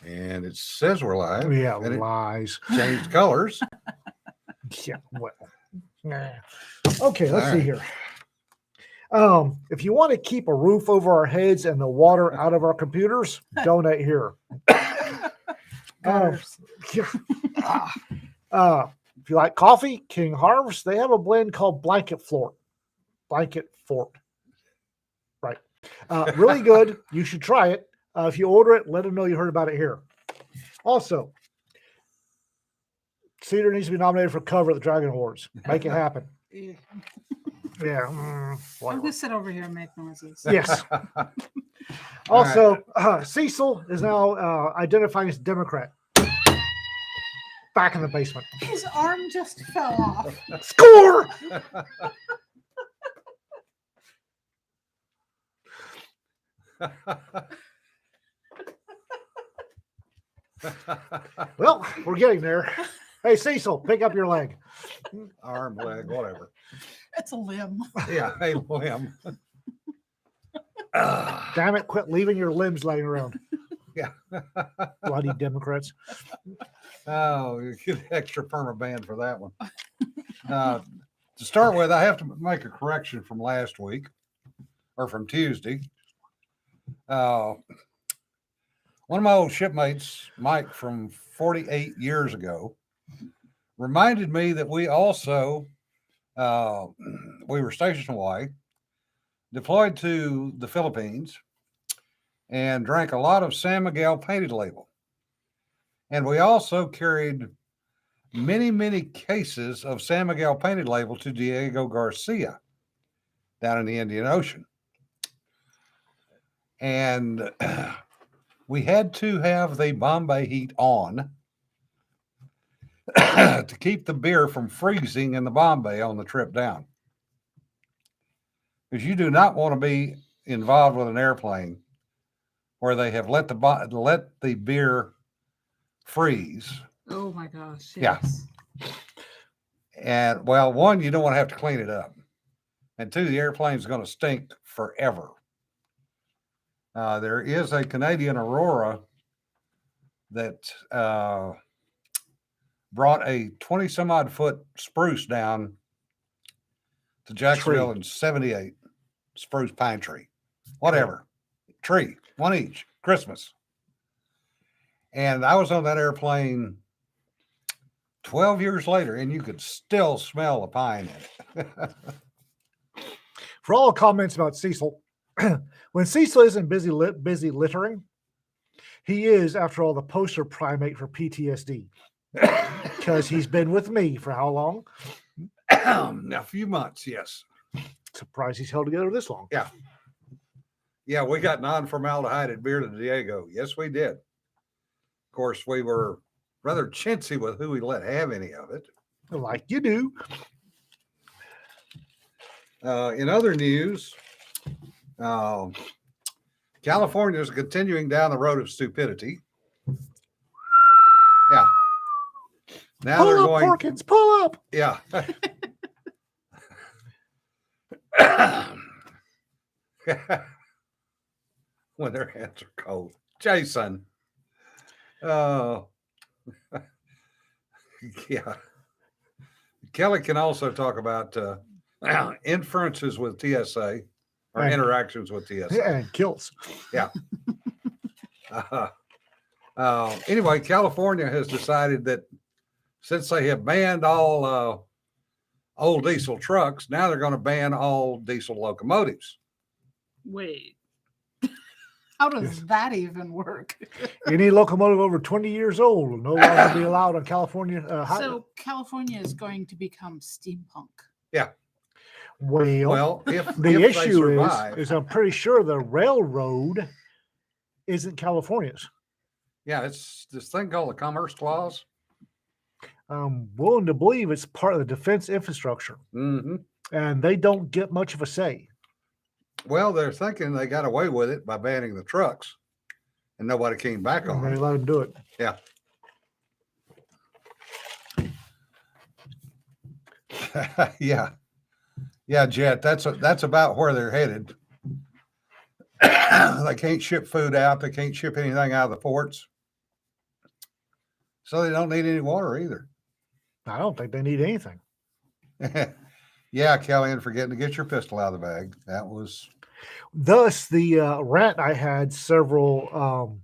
And it says we're live. Yeah, and lies. It changed colors. Yeah, well. Nah. Okay, let's All see right. here. If you want to keep a roof over our heads and the water out of our computers, donate here. Gutters. If you like coffee, King Harvest, they have a blend called Blanket Fort. Blanket Fort. Right. Really good. You should try it. If you order it, let them know you heard about it here. Also, Cedar needs to be nominated for cover at the Dragon Awards. Make it happen. Yeah. Yeah. I'm Whatever. going to sit over here and make noises. Yes. All Also, Cecil is now identifying as Democrat. Back in the basement. His arm just fell off. Score! Well, we're getting there. Hey, Cecil, pick up your leg. Arm, leg, whatever. It's a limb. Yeah, hey, limb. Damn it, quit leaving your limbs laying around. Yeah. Bloody Democrats. Oh, you get an extra perma band for that one. To start with, I have to make a correction from last week or from Tuesday. One of my old shipmates, Mike, from 48 years ago, reminded me that we also we were stationed in Hawaii, deployed to the Philippines, and drank a lot of San Miguel painted label. And we also carried many, many cases of San Miguel painted label to Diego Garcia down in the Indian Ocean. And we had to have the Bombay heat on to keep the beer from freezing in the Bombay on the trip down. Because you do not want to be involved with an airplane where they have let the beer freeze. Oh my gosh. Yeah. Yes. And well, one, you don't want to have to clean it up. And two, the airplane's going to stink forever. There is a Canadian Aurora that brought a 20 some odd foot spruce down to Jacksonville in 78. Spruce pine tree, whatever. Tree, one each, Christmas. And I was on that airplane 12 years later, and you could still smell the pine in it. For all comments about Cecil, when Cecil isn't busy littering, he is, after all, the poster primate for PTSD. Because he's been with me for how long? A few months, yes. Surprised he's held together this long. Yeah. Yeah, we got non-formaldehyde beer to Diego. Yes, we did. Of course, we were rather chintzy with who we let have any of it. Like you do. In other news, California is continuing down the road of stupidity. Yeah. Now Pull they're up, going. Porkins, pull up. Yeah. When their hands are cold. Jason. Oh. Yeah. Kelly can also talk about inferences with TSA or And- interactions with TSA. And kills. Yeah. Anyway, California has decided that since they have banned all old diesel trucks, now they're going to ban all diesel locomotives. Wait. How does that even work? Any locomotive over 20 years old will no longer be allowed on California highway. So California is going to become steampunk. Yeah. Well, If the if they issue survive, is I'm pretty sure the railroad isn't California's. yeah, it's this thing called the Commerce Clause. I'm willing to believe it's part of the defense infrastructure, Mm-hmm. and they don't get much of a say. Well, they're thinking they got away with it by banning the trucks, and nobody came back And on they it. let them do it. Yeah. Yeah. Yeah, Jet, that's about where they're headed. They can't ship food out. They can't ship anything out of the ports. So they don't need any water either. I don't think they need anything. Yeah, Kellyanne, forgetting to get your pistol out of the bag. That was Thus, the rant I had several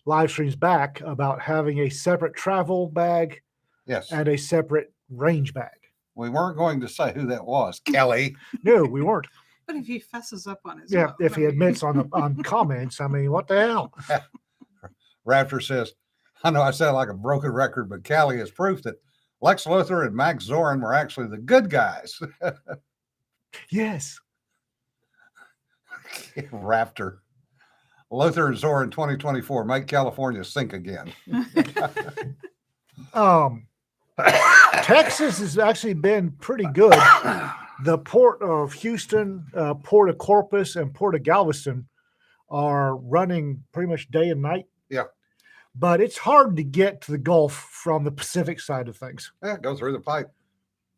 live streams back about having a separate travel bag yes. and a separate range bag. We weren't going to say who that was, Kelly. No, we weren't. But if he fesses up on his Yeah, own, if I he mean- admits on comments, I mean, what the hell? Raptor says, I know I sound like a broken record, but Callie is proof that Lex Luthor and Max Zorin were actually the good guys. Yes. Raptor. Luthor and Zorin 2024 make California sink again. Texas has actually been pretty good. The port of Houston, Port of Corpus, and Port of Galveston are running pretty much day and night. Yeah. But it's hard to get to the Gulf from the Pacific side of things. Yeah, go through the pipe,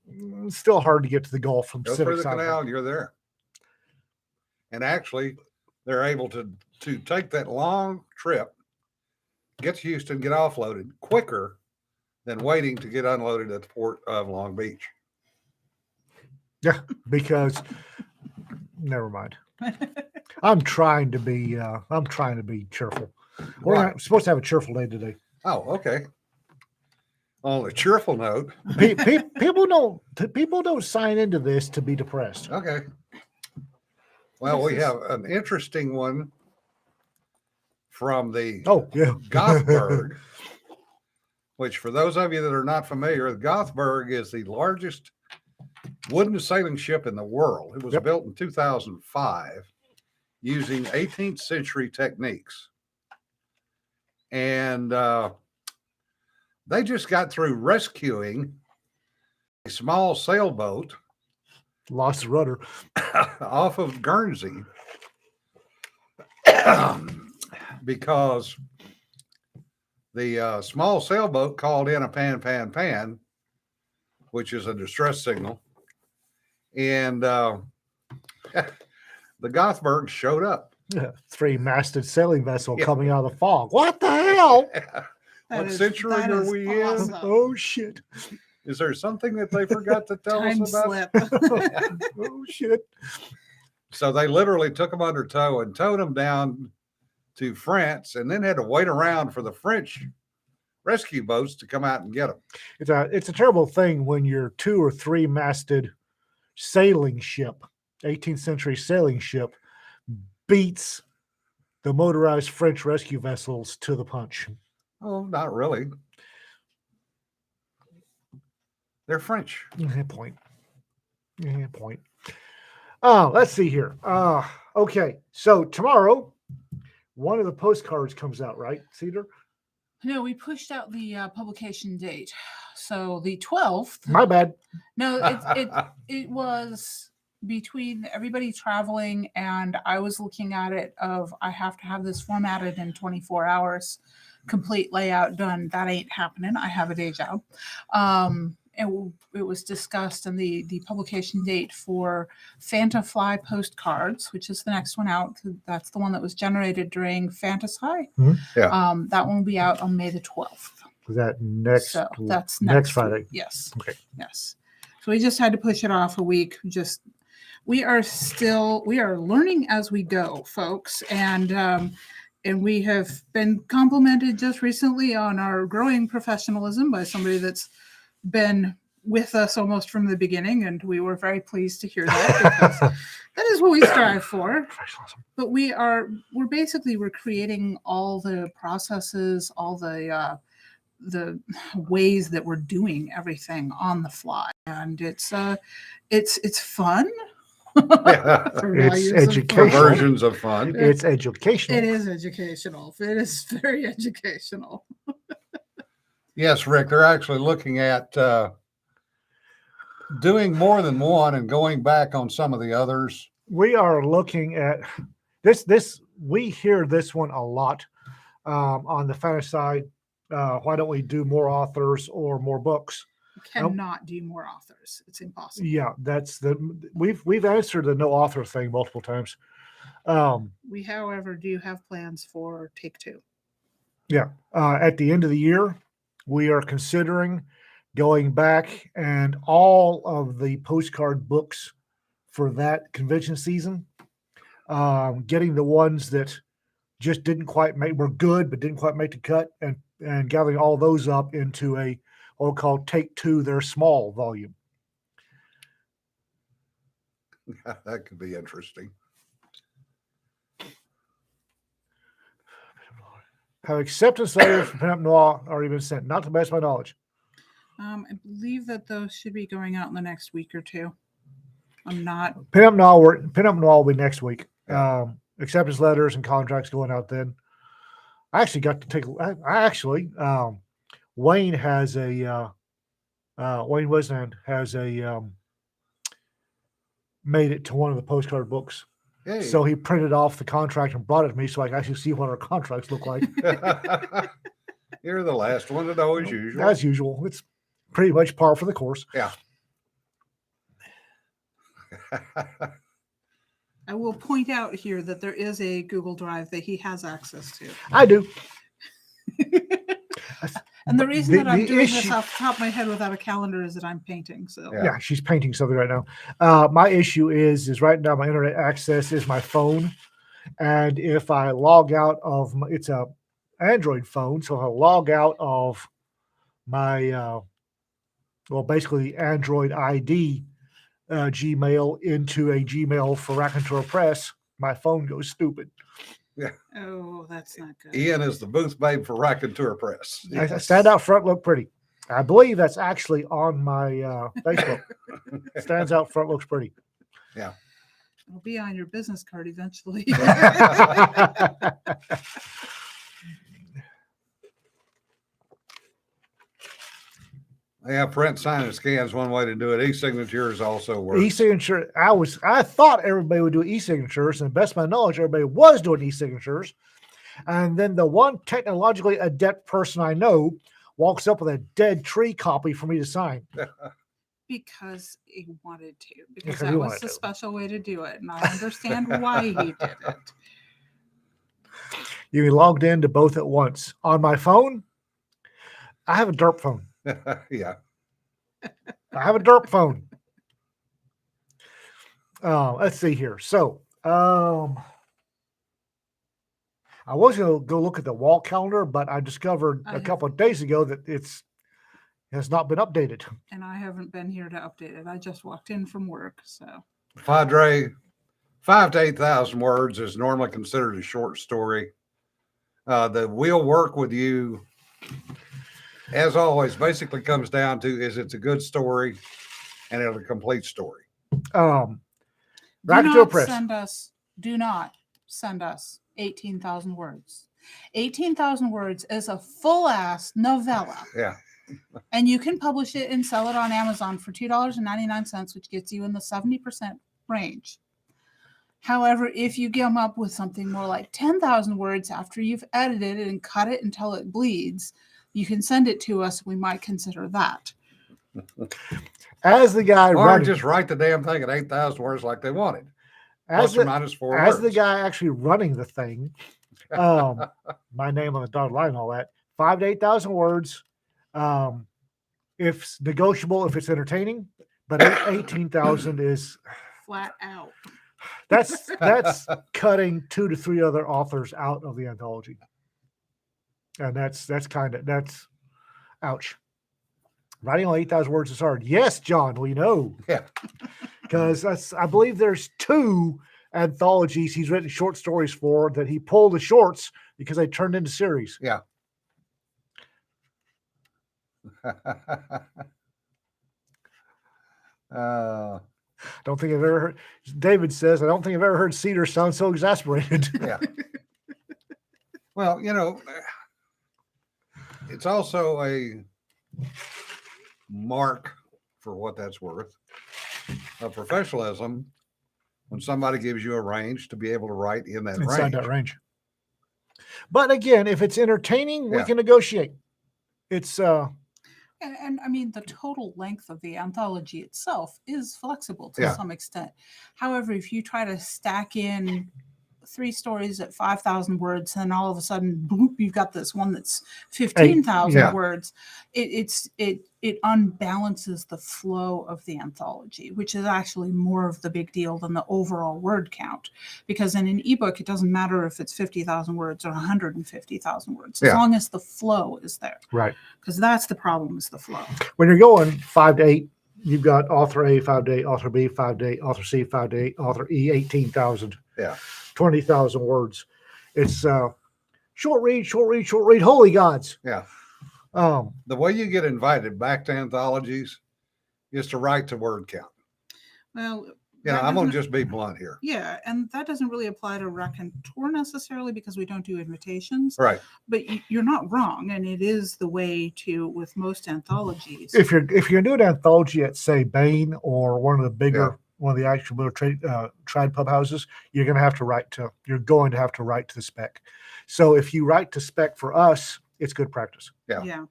It's still hard to get to the Gulf from the go Pacific through the side. canal, and you're there. And actually, they're able to take that long trip, get to Houston, get offloaded quicker than waiting to get unloaded at the port of Long Beach. Yeah, because never mind. I'm trying to be cheerful. We're Right. not supposed to have a cheerful day today. Oh, okay. On a cheerful note, People don't sign into this to be depressed. okay. Well, we have an interesting one from the Oh yeah, Gothberg, which for those of you that are not familiar, the Gothberg is the largest wooden sailing ship in the world. It was Yep. built in 2005 using 18th century techniques. And they just got through rescuing a small sailboat Lost the rudder. off of Guernsey because the small sailboat called in a pan, which is a distress signal. And the Gothberg showed up. Three-masted sailing vessel Yeah. coming out of the fog. What the hell? That What is- century that are is we in? awesome. Oh shit! Is there something that they forgot to tell Time us about? slip. Oh shit! So they literally took them under tow and towed them down to France, and then had to wait around for the French rescue boats to come out and get them. It's a terrible thing when your 2 or 3-masted sailing ship, 18th century sailing ship, beats the motorized French rescue vessels to the punch. Oh, not really. They're French. Point. Point. Oh, let's see here. Okay, so tomorrow, one of the postcards comes out, right, Cedar? No, we pushed out the publication date. So the 12th. My bad. No, it was between everybody traveling, and I was looking at it of I have to have this formatted in 24 hours, complete layout done. That ain't happening. I have a day job. It was discussed, and the publication date for Fantafly Postcards, which is the next one out. That's the one that was generated during Fantasy. Yeah. That one will be out on May the 12th. Is that next? So that's next week. Friday. Yes. Okay. Yes. So we just had to push it off a week. We are learning as we go, folks, and we have been complimented just recently on our growing professionalism by somebody that's been with us almost from the beginning, and we were very pleased to hear that because that is what we strive for. But we're creating all the processes, all the ways that we're doing everything on the fly, and it's fun. Yeah. For It's values of educational. fun. Versions of fun. It's educational. It is educational. It is very educational. Yes, Rick, they're actually looking at doing more than one and going back on some of the others. We are looking at this. We hear this one a lot on the fantasy side. Why don't we do more authors or more books? Cannot do more authors. It's impossible. Yeah, we've answered the no author thing multiple times. We, however, do have plans for take 2. At the end of the year, we are considering going back and all of the postcard books for that convention season, getting the ones that just didn't quite were good, but didn't quite make the cut, and gathering all those up into a what we call Take Two, their small volume. That could be interesting. Have acceptance letters from Pinup Noir already been sent? Not to the best of my knowledge. I believe that those should be going out in the next week or two. I'm not. Pinup Noir will be next week. Yeah. Acceptance letters and contracts going out then. I actually got to take. Wayne has a. Wayne Wisland has a. Made it to one of the postcard books. Hey. So he printed off the contract and brought it to me so I can actually see what our contracts look like. You're the last one to know as usual. As usual. It's pretty much par for the course. Yeah. I will point out here that there is a Google Drive that he has access to. I do. And the reason that I'm the doing this issue- off the top of my head without a calendar is that I'm painting. So Yeah, she's painting something right now. My issue is right now my internet access is my phone. And if I log out of it's a Android phone, so if I log out of my basically the Android ID Gmail into a Gmail for Raconteur Press, my phone goes stupid. oh, that's not good. Ian is the booth babe for Raconteur Press. I stand out front, look pretty. I believe that's actually on my Facebook. Stands out front, looks pretty. It'll be on your business card eventually. Yeah, print, sign, and scan is one way to do it. E-signatures also work. E-signature. I thought everybody would do e-signatures, and best of my knowledge, everybody was doing e-signatures. And then the one technologically adept person I know walks up with a dead tree copy for me to sign. Because he wanted to. Because Because he that was wanted the to. special way to do it. And I understand why he did it. You logged into both at once. On my phone, I have a derp phone. Yeah. I have a derp phone. Let's see here. So, I was going to go look at the wall calendar, but I discovered a couple of days ago that has not been updated. And I haven't been here to update it. I just walked in from work. So Padre, 5,000 to 8,000 words is normally considered a short story. The we'll work with you, as always, basically comes down to is it's a good story and it's a complete story. Raconteur Press. Do not send us 18,000 words. 18,000 words is a full-ass novella. Yeah. And you can publish it and sell it on Amazon for $2.99, which gets you in the 70% range. However, if you come up with something more like 10,000 words after you've edited it and cut it until it bleeds, you can send it to us. We might consider that. As the guy Or running, just write the damn thing at 8,000 words like they wanted. as Plus or the, minus 4 as words. the guy actually running the thing, my name on the dotted line and all that, 5,000 to 8,000 words. If it's negotiable, if it's entertaining, but 18,000 is Flat out. that's cutting 2 to 3 other authors out of the anthology, and that's ouch. Writing on 8,000 words is hard. Yes, John, we know. Yeah. Because I believe there's 2 anthologies he's written short stories for that he pulled the shorts because they turned into series. Yeah. Don't think I've ever heard. David says, I don't think I've ever heard Cedar sound so exasperated. Yeah. Well, it's also a mark, for what that's worth, of professionalism when somebody gives you a range to be able to write in that Inside range. that range. But again, if it's entertaining, we Yeah. can negotiate. It's And I mean, the total length of the anthology itself is flexible to Yeah. some extent. However, if you try to stack in 3 stories at 5,000 words, and all of a sudden, boop, you've got this one that's 15,000 yeah. words. It unbalances the flow of the anthology, which is actually more of the big deal than the overall word count. Because in an ebook, it doesn't matter if it's 50,000 words or 150,000 words, as Yeah. long as the flow is there. Right. Because that's the problem, is the flow. When you're going 5 to 8, you've got author A 5 to 8, author B 5 to 8, author C 5 to 8, author E 18,000, Yeah. 20,000 words. It's short read. Holy gods! Yeah. Um, The way you get invited back to anthologies is to write to word count. Well, Yeah, that I'm going to doesn't- just be blunt here. Yeah, and that doesn't really apply to raconteur necessarily because we don't do invitations. Right. But you're not wrong, and it is the way to with most anthologies. if you're doing an anthology at say Bain or one of the bigger Yeah. one of the actual little trad pub houses, you're going to have to write to the spec. So if you write to spec for us, it's good practice. Yeah.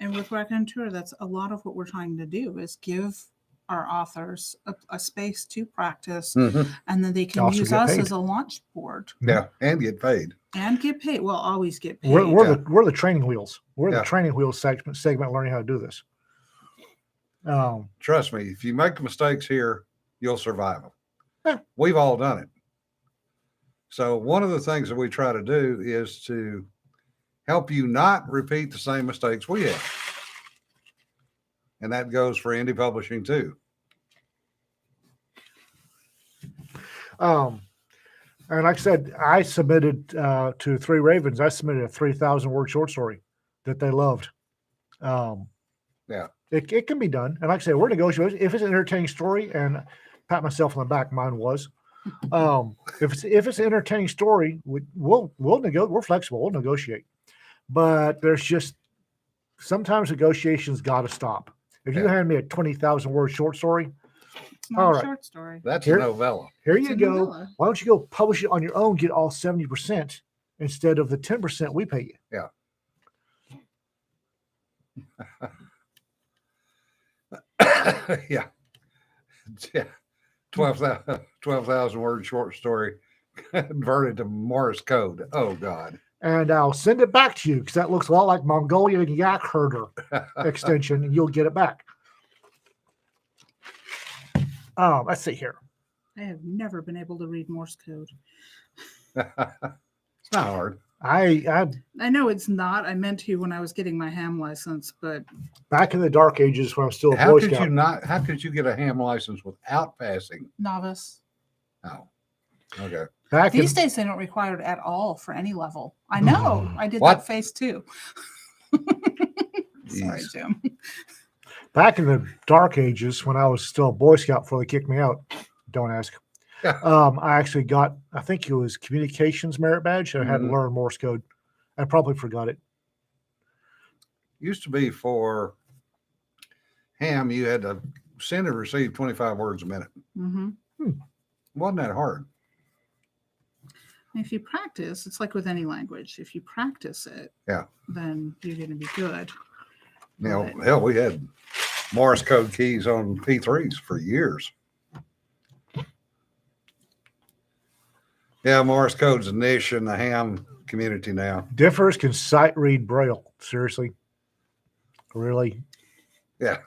And with raconteur, that's a lot of what we're trying to do is give our authors a space to practice, Mhm. and then they can Also use get us paid. as a launch board Yeah. And get paid. and get paid. Well, always get paid. We're the training wheels. We're Yeah. the training wheels segment learning how to do this. Trust me, if you make mistakes here, you'll survive them. Yeah. We've all done it. So one of the things that we try to do is to help you not repeat the same mistakes we have. And that goes for indie publishing too. And like I said, I submitted to Three Ravens. I submitted a 3,000 word short story that they loved. Yeah. It can be done. And like I said, we're negotiating. If it's an entertaining story, and pat myself on the back, mine was. If it's an entertaining story, we'll negotiate. We're flexible. We'll negotiate. But there's just sometimes negotiations got to stop. If you Yeah. hand me a 20,000 word short story, It's not all a right. short story. That's Here- a novella. here It's you a go. novella. Why don't you go publish it on your own? Get all 70% instead of the 10% we pay you. Yeah. Yeah. 12,000 word short story converted to Morse code. Oh God. And I'll send it back to you because that looks a lot like Mongolian yak herder extension, and you'll get it back. Let's see here. I have never been able to read Morse code. It's not hard. I I know it's not. I meant to when I was getting my ham license, but back in the dark ages when I was still a How Boy could Scout. you not? How could you get a ham license without passing? novice. Oh, okay. Back in, These days they don't require it at all for any level. I know. I did What? that face too. Sorry, Jeez. Jim. back in the dark ages when I was still a Boy Scout before they kicked me out. Don't ask. Yeah. I actually got, I think it was communications merit badge. I had to Mhm. learn Morse code. I probably forgot it. Used to be for ham, you had to send and receive 25 words a minute. hmm Wasn't that hard? If you practice, it's like with any language. If you practice it, Yeah. then you're going to be good. You know, Right. hell, we had Morse code keys on P3s for years. Yeah, Morse code's a niche in the ham community now. Differs can sight read Braille. Seriously. Really? Yeah.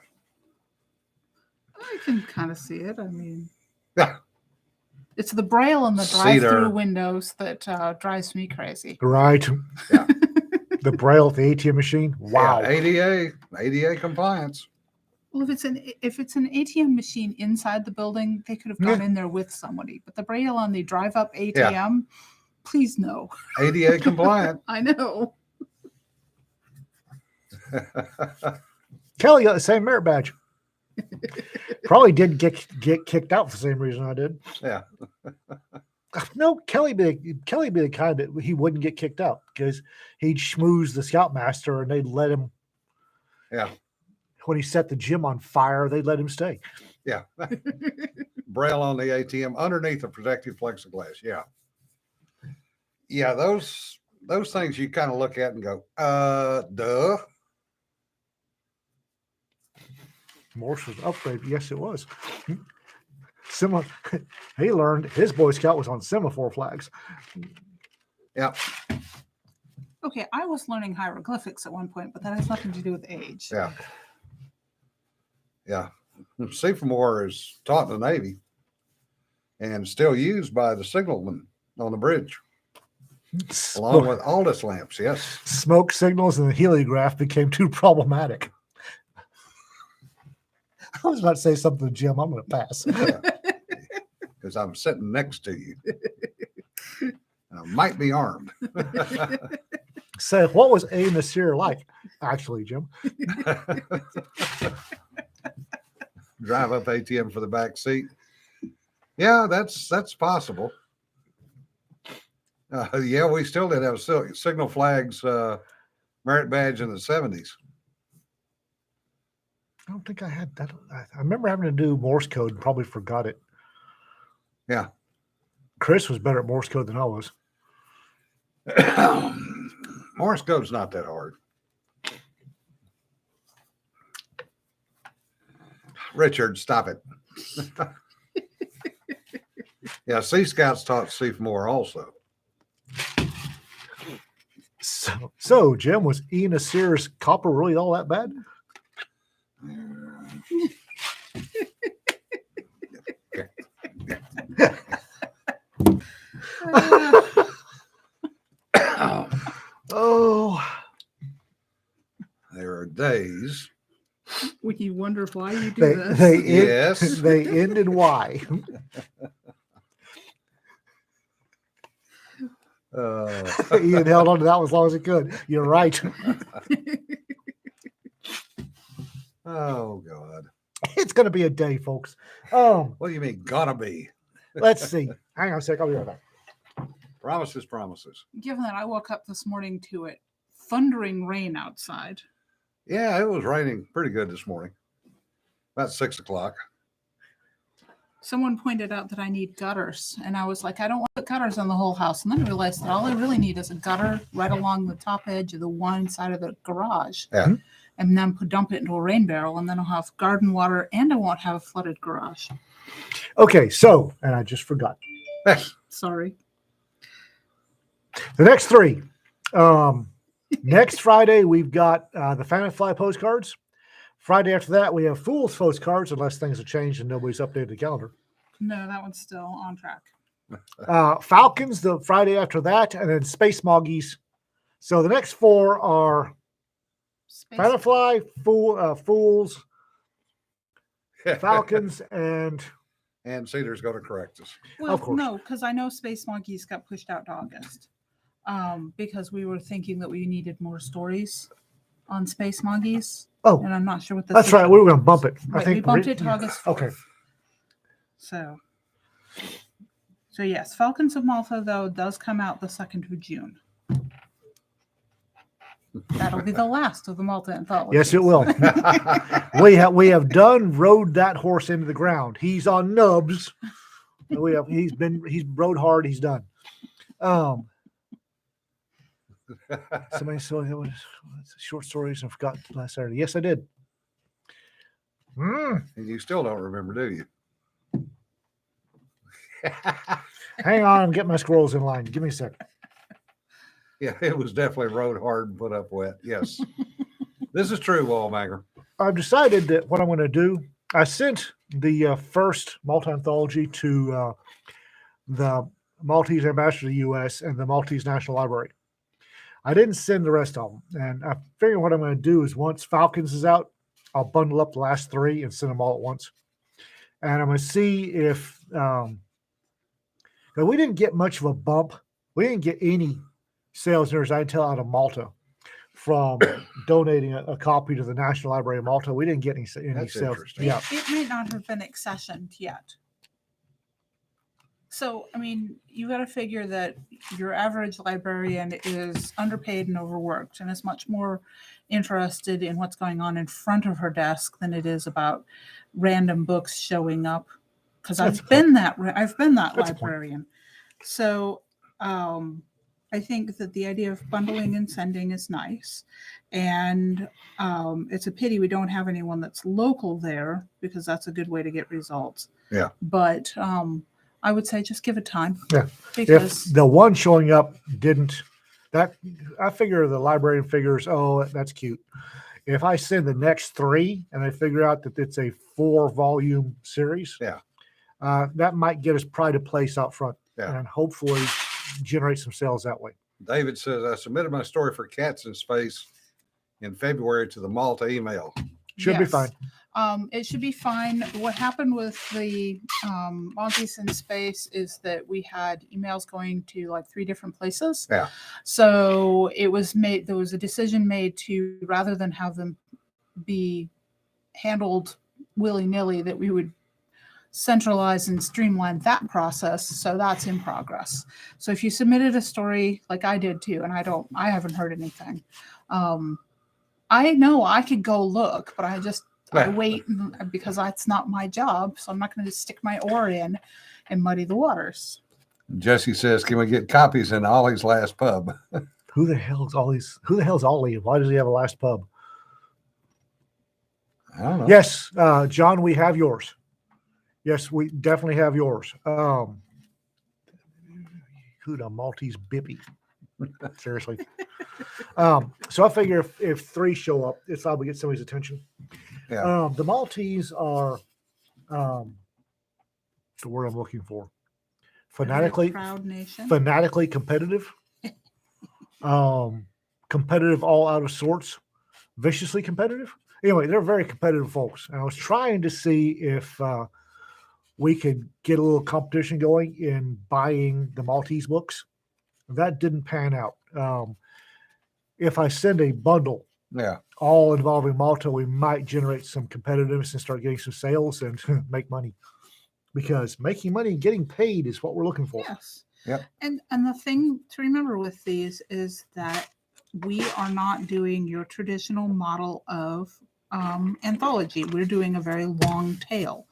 I can kind of see it. I mean, Yeah. it's the braille and the Cedar. drive-through windows that drives me crazy. Right. Yeah. The Braille at the ATM machine. Wow. Yeah, ADA compliance. Well, if it's an ATM machine inside the building, they could have gone in there with somebody. But the braille on the drive-up ATM, please no. ADA compliant. I know. Kelly got the same merit badge. Probably didn't get kicked out for the same reason I did. Yeah. No, Kelly be the kind that he wouldn't get kicked out because he'd schmooze the scoutmaster and they'd let him. Yeah. When he set the gym on fire, they'd let him stay. Yeah. Braille on the ATM underneath the protective plexiglass. Yeah. Yeah, those things you kind of look at and go, duh. Morse was an upgrade. Yes, it was. He learned his Boy Scout was on semaphore flags. Yeah. Okay, I was learning hieroglyphics at one point, but that has nothing to do with age. Yeah. Yeah. Sifua is taught in the Navy and still used by the signalmen on the bridge, along with Aldous lamps. Yes. Smoke signals and the heliograph became too problematic. I was about to say something to Jim. I'm going to pass. Because I'm sitting next to you. I might be armed. So, what was A Nasir like, actually, Jim? Drive up ATM for the back seat. Yeah, that's possible. Yeah, we still did have signal flags merit badge in the 70s. I don't think I had that. I remember having to do Morse code and probably forgot it. Yeah. Chris was better at Morse code than I was. Morse code's not that hard. Richard, stop it. Yeah, Sea Scouts taught Sifua also. So, Jim, was E. Nasir's copper really all that bad? Oh, there are days. When you wonder why you do this. Yes. They end in Y. Ian held on to that one as long as he could. You're right. Oh, God. It's going to be a day, folks. What do you mean, gotta be? Let's see. Hang on a sec. I'll be right back. Promises, promises. Given that I woke up this morning to it thundering rain outside. Yeah, it was raining pretty good this morning. About 6 o'clock. Someone pointed out that I need gutters, and I was like, I don't want to put gutters on the whole house. And then I realized that all I really need is a gutter right along the top edge of the one side of the garage. Yeah. And then dump it into a rain barrel, and then I'll have garden water, and I won't have a flooded garage. Okay, so, and I just forgot. Sorry. The next three. Next Friday, we've got the Family Fly postcards. Friday after that, we have Fool's postcards, unless things have changed and nobody's updated the calendar. No, that one's still on track. Falcons, the Friday after that, and then Space Moggies. So the next four are Family Fly, Fools, Falcons, and Cedar's going to correct us. Well, of course. no, because I know Space Monkeys got pushed out to August. Because we were thinking that we needed more stories on Space Monkeys. Oh, and I'm not sure what that's right. We were going to bump it. Right, I think we bumped it to August 4th. Okay. So yes, Falcons of Malta, though, does come out the 2nd of June. That'll be the last of the Malta anthology. Yes, it will. we have rode that horse into the ground. He's on nubs. He's rode hard. He's done. Somebody saw that was short stories. I forgot last Saturday. Yes, I did. And you still don't remember, do you? Hang on, I'm getting my squirrels in line. Give me a second. Yeah, it was definitely rode hard and put up wet. Yes. This is true, Wallmaker. I've decided that what I'm going to do, I sent the first multi-anthology to the Maltese ambassador to the U.S. and the Maltese National Library. I didn't send the rest of them. And I figure what I'm going to do is once Falcons is out, I'll bundle up the last three and send them all at once. And I'm going to see if we didn't get much of a bump. We didn't get any sales news, I can tell, out of Malta from donating a copy to the National Library of Malta. We didn't get any That's sales. interesting. Yeah. It may not have been accessioned yet. So, I mean, you got to figure that your average librarian is underpaid and overworked and is much more interested in what's going on in front of her desk than it is about random books showing up. Because I've been that That's librarian. So, and I think that the idea of bundling and sending is nice. And it's a pity we don't have anyone that's local there, because that's a good way to get results. Yeah. But I would say just give it time. Yeah. Because If the one showing up didn't, that I figure the librarian figures, oh, that's cute. If I send the next 3 and I figure out that it's a 4-volume series, Yeah. That might get us pride of place out front, Yeah. and hopefully generate some sales that way. David says, I submitted my story for Cats in Space in February to the Malta email. Should be yes. fine. It should be fine. What happened with the Monty's in Space is that we had emails going to like 3 different places. Yeah. So it was made, there was a decision made to, rather than have them be handled willy-nilly, that we would centralize and streamline that process. So that's in progress. So if you submitted a story like I did too, and I haven't heard anything. I know I could go look, but I wait because that's not my job. So I'm not going to just stick my oar in and muddy the waters. Jesse says, can we get copies in Ollie's last pub? Who the hell's Ollie? Why does he have a last pub? I don't know. Yes, John, we have yours. Yes, we definitely have yours. Who the Maltese bippy? Seriously. So I figure if 3 show up, it's probably get somebody's attention. Yeah. The Maltese are the word I'm looking for. Fanatically Proud nation. Fanatically competitive. Competitive all out of sorts. Viciously competitive. Anyway, they're very competitive folks. And I was trying to see if we could get a little competition going in buying the Maltese books. That didn't pan out. If I send a bundle, Yeah. all involving Malta, we might generate some competitiveness and start getting some sales and make money. Because making money and getting paid is what we're looking for. Yes. Yep. And the thing to remember with these is that we are not doing your traditional model of anthology. We're doing a very long tail.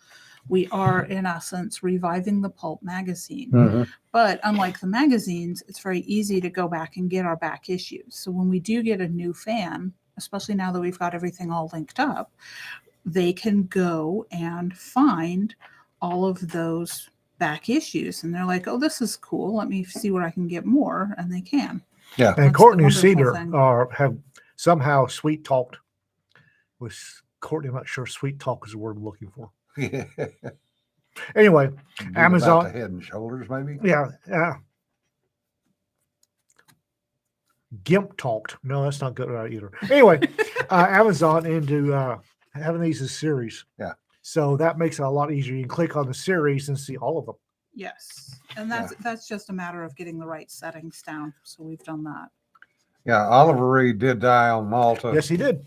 We are, in essence, reviving the pulp magazine. Mm-hmm. But unlike the magazines, it's very easy to go back and get our back issues. So when we do get a new fan, especially now that we've got everything all linked up, they can go and find all of those back issues. And they're like, oh, this is cool. Let me see where I can get more. And they can. Yeah. And That's Courtney the and wonderful Cedar thing. have somehow sweet talked with Courtney. I'm not sure sweet talk is the word I'm looking for. Yeah. Anyway, Beat Amazon- about the Head and Shoulders, maybe. yeah. Gimp talked. No, that's not good either. Anyway, Amazon into having these as series. Yeah. So that makes it a lot easier. You can click on the series and see all of them. Yes. And that's just a matter of getting the right settings down. So we've done that. Yeah. Oliver Reed did die on Malta. Yes, he did.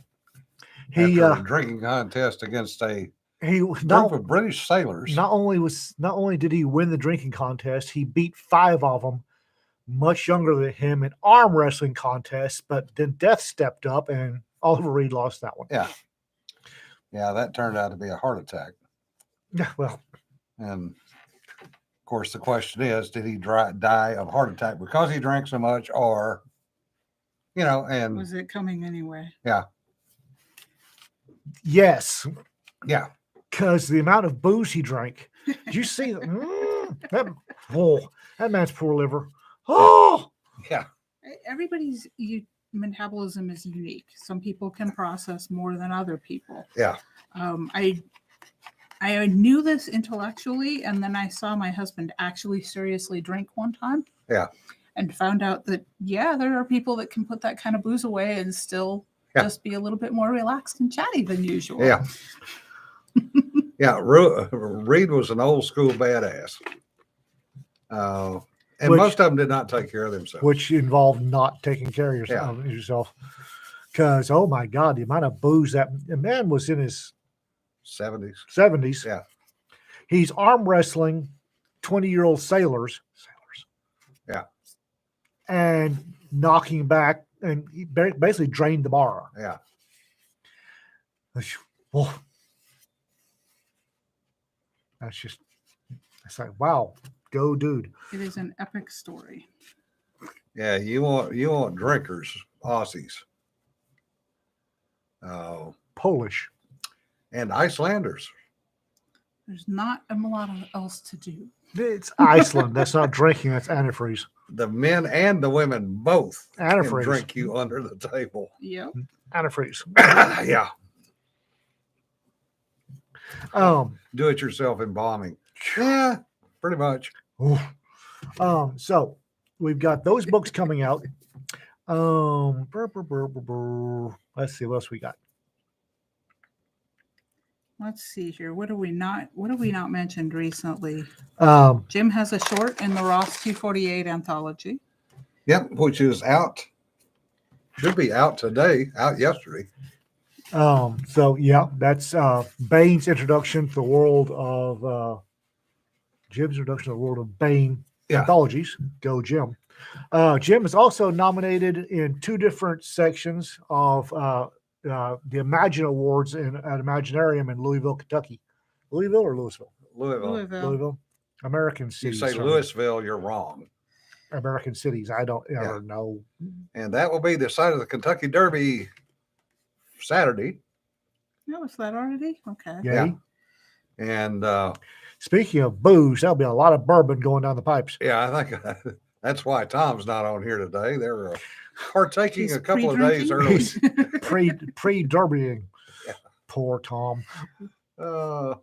After He a drinking contest against a group not of British sailors. not only did he win the drinking contest, he beat 5 of them, much younger than him, in arm wrestling contests. But then death stepped up, and Oliver Reed lost that one. Yeah. Yeah, that turned out to be a heart attack. Yeah, well, And of course, the question is, did he die of heart attack because he drank so much, or, and Was it coming anyway? yes, yeah, because the amount of booze he drank. Did you see that? That man's poor liver. Oh, yeah, Everybody's metabolism is unique. Some people can process more than other people. yeah, I knew this intellectually, and then I saw my husband actually seriously drink one time. Yeah. And found out that, there are people that can put that kind of booze away and still just be a little bit more relaxed and chatty than usual. yeah. Yeah, Reed was an old school badass. And most of them did not take care of themselves. which involved not taking care of yourself. Because, oh my God, the amount of booze that the man was in his 70s. Yeah. He's arm wrestling 20-year-old sailors. Yeah. And knocking back, and he basically drained the bar. Yeah. Well, it's like, wow, go dude. It is an epic story. Yeah, you want drinkers, Aussies. Polish. And Icelanders. There's not a lot else to do. It's Iceland. That's not drinking. That's antifreeze. The men and the women both can Antifreeze. drink you under the table. Yep. Antifreeze. Yeah. Do it yourself embalming. Yeah, pretty much. Oof. So we've got those books coming out. Let's see what else we got. Let's see here. What have we not mentioned recently? Um, Jim has a short in the Ross 248 anthology. Yep, which is out. Should be out today, out yesterday. so yeah, that's Bane's introduction to the world of Jim's introduction to the world of Bane anthologies. Go Jim. Jim is also nominated in 2 different sections of the Imagine Awards at Imaginarium in Louisville, Kentucky. Louisville or Louisville? Louisville. American You cities. say Louisville, you're wrong. American cities. I don't ever know. And that will be the site of the Kentucky Derby Saturday. No, is that already? Okay. Yeah. And Speaking of booze, there'll be a lot of bourbon going down the pipes. yeah, I think that's why Tom's not on here today. They're partaking He's a couple of days early. He's pre-derbying. Yeah. Poor Tom. Uh,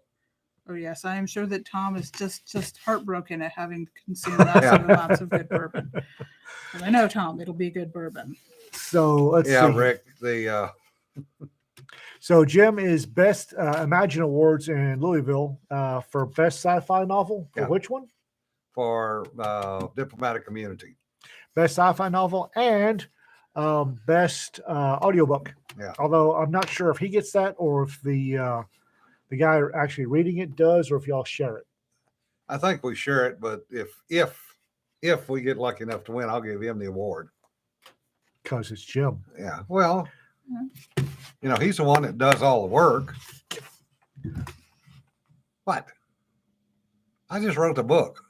Oh yes, I am sure that Tom is just heartbroken at having consumed lots of good bourbon. But I know Tom, it'll be good bourbon. So let's yeah, see. Rick. The So Jim is Best Imagine Awards in Louisville for Best Sci-Fi Novel. For Yeah. which one? for Diplomatic Community. Best Sci-Fi Novel and Best Audiobook. Yeah. Although I'm not sure if he gets that or if the guy actually reading it does, or if y'all share it. I think we share it, but if we get lucky enough to win, I'll give him the award. Because it's Jim. Yeah. Well, he's the one that does all the work. What? I just wrote the book.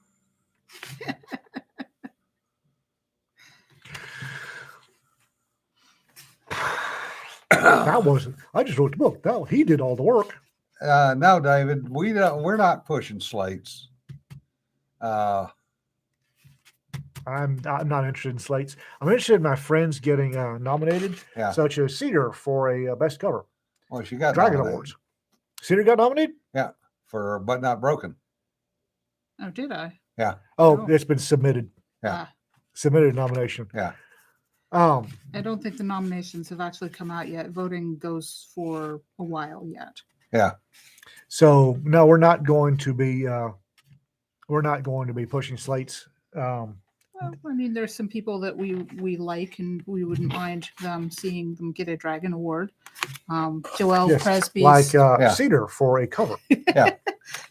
That wasn't. I just wrote the book. No, he did all the work. No, David, we're not pushing slates. I'm not interested in slates. I'm interested in my friends getting nominated, such as Cedar for a best cover. Well, she got Dragon nominated. Awards. Cedar got nominated? For But Not Broken. Oh, did I? Yeah. Oh, it's been submitted. Yeah. Submitted nomination. Yeah. I don't think the nominations have actually come out yet. Voting goes for a while yet. Yeah. So no, we're not going to be pushing slates. Well, I mean, there's some people that we like, and we wouldn't mind seeing them get a Dragon Award. Joel Yes, Presby's like Cedar for a cover.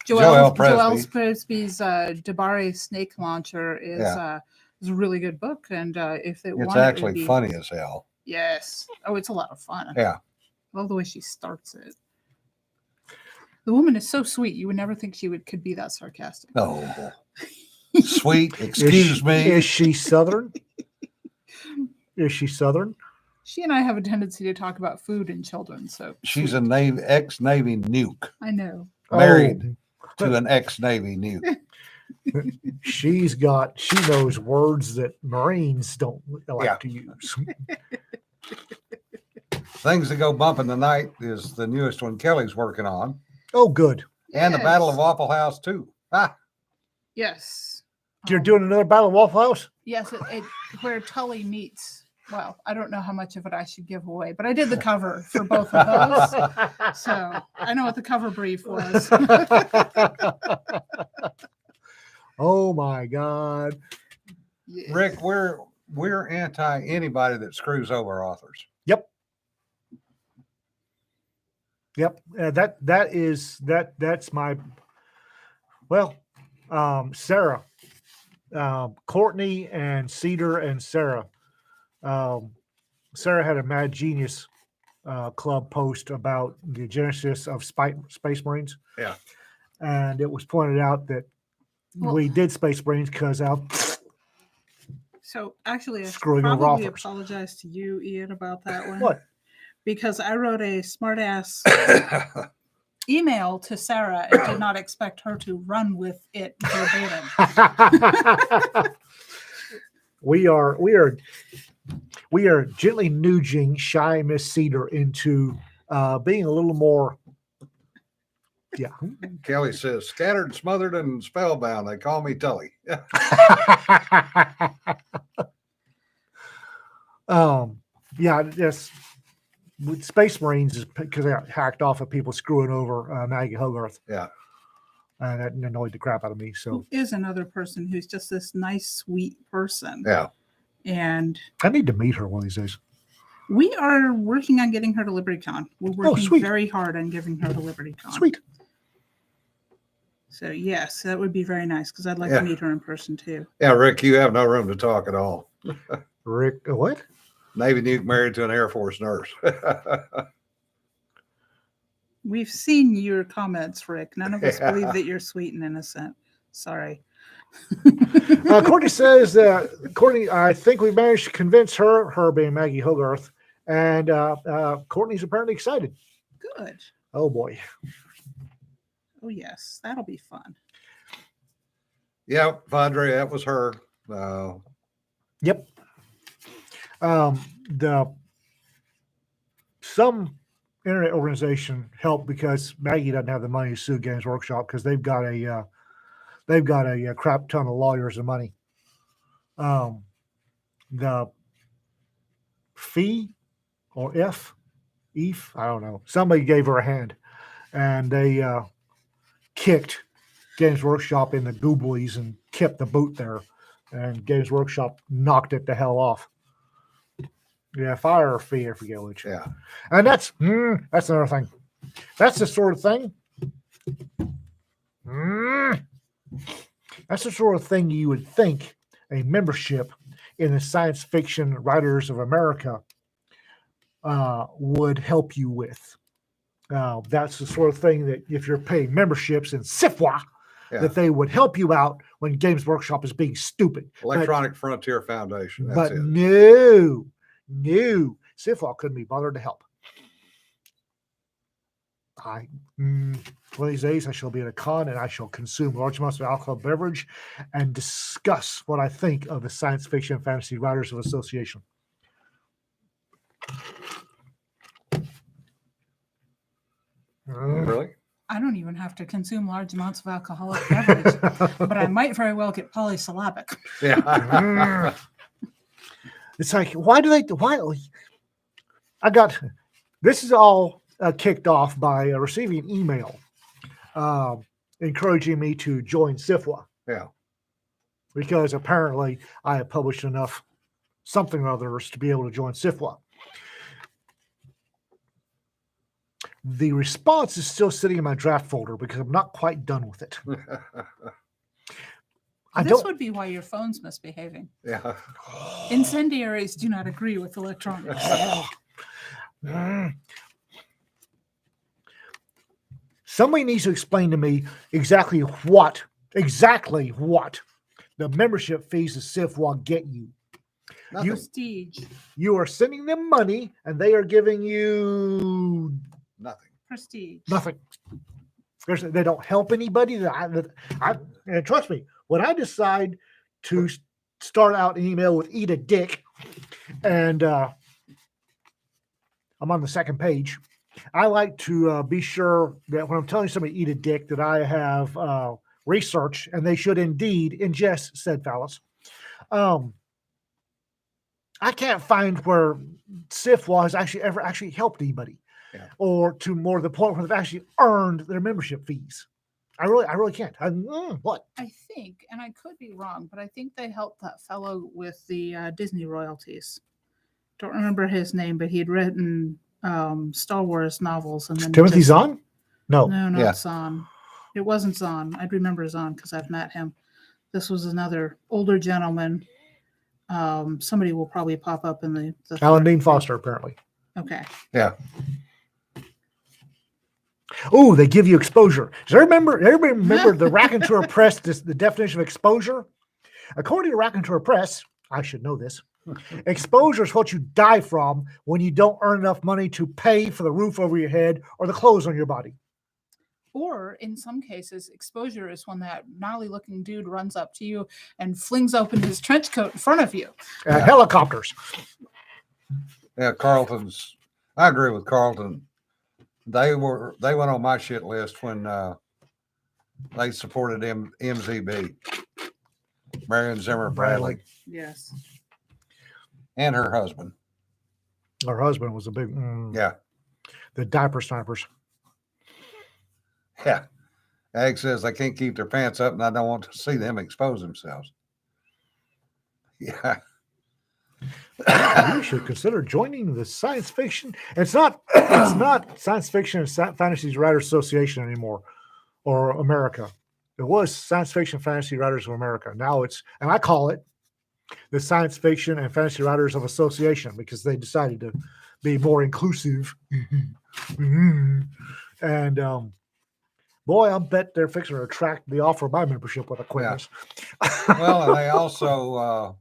Joel Presby. Presby's Debare Snake Launcher is a really good book, and if it It's won, actually it would be, funny as hell. Yes. Oh, it's a lot of fun. Yeah. I love the way she starts it. The woman is so sweet. You would never think she could be that sarcastic. Oh, sweet. Excuse me. Is she Southern? Is she Southern? She and I have a tendency to talk about food and children. So She's a ex-Navy nuke, I know. married to an ex-Navy nuke. She knows words that Marines don't like to use. Things that go bump in the night is the newest one Kelly's working on. Oh, good. And the Battle of Yes. Waffle House too. Yes. You're doing another Battle of Waffle House? Yes, it where Tully meets. Well, I don't know how much of it I should give away, but I did the cover for both of those. So I know what the cover brief was. Oh my God. Yeah. Rick, we're anti anybody that screws over authors. Yep. That's my, Sarah, Courtney and Cedar and Sarah. Sarah had a Mad Genius Club post about the genesis of Space Marines. Yeah. And it was pointed out that we did Space Marines because So actually, I should Screwing over probably authors. apologize to you, Ian, about that one. What? Because I wrote a smart-ass email to Sarah and did not expect her to run with it verbatim. we are gently nudging shy Miss Cedar into being a little more. Yeah. Kelly says, scattered, smothered, and spellbound. They call me Tully. Yeah, yes. With Space Marines is because they got hacked off of people screwing over Maggie Hogarth. Yeah. And that annoyed the crap out of me. So Who is another person who's just this nice, sweet person. Yeah. And I need to meet her one of these days. we are working on getting her to LibertyCon. We're working sweet. very hard on giving her to LibertyCon. Sweet. So yes, that would be very nice because I'd like Yeah. to meet her in person too. Yeah, Rick, you have no room to talk at all. Rick, what? Navy nuke married to an Air Force nurse. We've seen your comments, Rick. None of us believe that you're sweet and innocent. Sorry. Courtney says, Courtney, I think we managed to convince her being Maggie Hogarth, and Courtney's apparently excited. Good. Oh boy. Oh yes, that'll be fun. Yeah, Padre, that was her. Yep. Some internet organization helped because Maggie doesn't have the money to sue Games Workshop because they've got a crap ton of lawyers and money. The fee or EF, I don't know. Somebody gave her a hand, and they kicked Games Workshop in the gooblies and kept the boot there. And Games Workshop knocked it the hell off. Yeah, fire or fee, I forget which. Yeah. And that's another thing. That's the sort of thing. That's the sort of thing you would think a membership in the Science Fiction Writers of America would help you with. That's the sort of thing that if you're paying memberships in Sifua, that they would help you out when Games Workshop is being stupid. Electronic Frontier Foundation. That's But it. no, Sifua couldn't be bothered to help. One of these days I shall be at a con and I shall consume large amounts of alcohol beverage and discuss what I think of the Science Fiction and Fantasy Writers Association. Really? I don't even have to consume large amounts of alcoholic beverage, but I might very well get polysyllabic. Yeah. It's like, why? This is all kicked off by receiving an email encouraging me to join Sifua. Yeah. Because apparently I have published enough something or others to be able to join Sifua. The response is still sitting in my draft folder because I'm not quite done with it. This would be why your phone's misbehaving. Yeah. Incendiaries do not agree with electronics. Somebody needs to explain to me exactly what the membership fees of Sifwa get you. Prestige. You are sending them money and they are giving you Nothing. Prestige. nothing. They don't help anybody. And trust me, when I decide to start out an email with eat a dick, and I'm on the second page, I like to be sure that when I'm telling somebody to eat a dick, that I have research and they should indeed ingest said phallus. I can't find where Sifwa has ever helped anybody. Yeah. Or to more the point where they've actually earned their membership fees. I really can't. What? I think, and I could be wrong, but I think they helped that fellow with the Disney royalties. Don't remember his name, but he'd written Star Wars novels. And then Timothy Zahn? No. No, not Yeah. Zahn. It wasn't Zahn. I'd remember Zahn because I've met him. This was another older gentleman. Somebody will probably pop up in the Alan Dean Foster, apparently. Okay. Yeah. Oh, they give you exposure. Does everybody remember the Raconteur Press, the definition of exposure? According to Raconteur Press, I should know this. Exposure is what you die from when you don't earn enough money to pay for the roof over your head or the clothes on your body. Or in some cases, exposure is when that gnarly looking dude runs up to you and flings open his trench coat in front of you. And Yeah. helicopters. Yeah, Carlton's. I agree with Carlton. They went on my shit list when they supported MZB, Marion Zimmer Bradley, Yes. and her husband. Her husband was a big, Yeah, the diaper snipers. yeah. Ag says they can't keep their pants up, and I don't want to see them expose themselves. Yeah. You should consider joining the science fiction. It's not Science Fiction and Fantasy Writers Association anymore, or America. It was Science Fiction Fantasy Writers of America. Now it's, and I call it the Science Fiction and Fantasy Writers of Association because they decided to be more inclusive. And boy, I bet they're fixing to attract the offer of my membership with a quickness. Well, and they also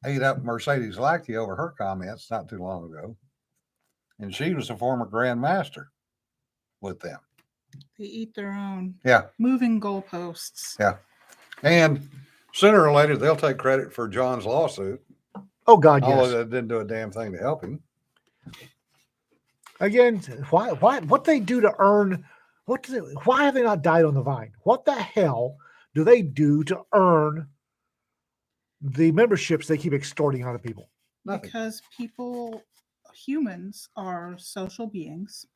ate up Mercedes Lackey over her comments not too long ago. And she was a former grandmaster with them. They eat their own. Yeah. Moving goalposts. Yeah. And sooner or later, they'll take credit for John's lawsuit. Oh, God, yes. Although they didn't do a damn thing to help him. Again, what they do to earn, why have they not died on the vine? What the hell do they do to earn the memberships they keep extorting out of people? Nothing. Because humans are social beings,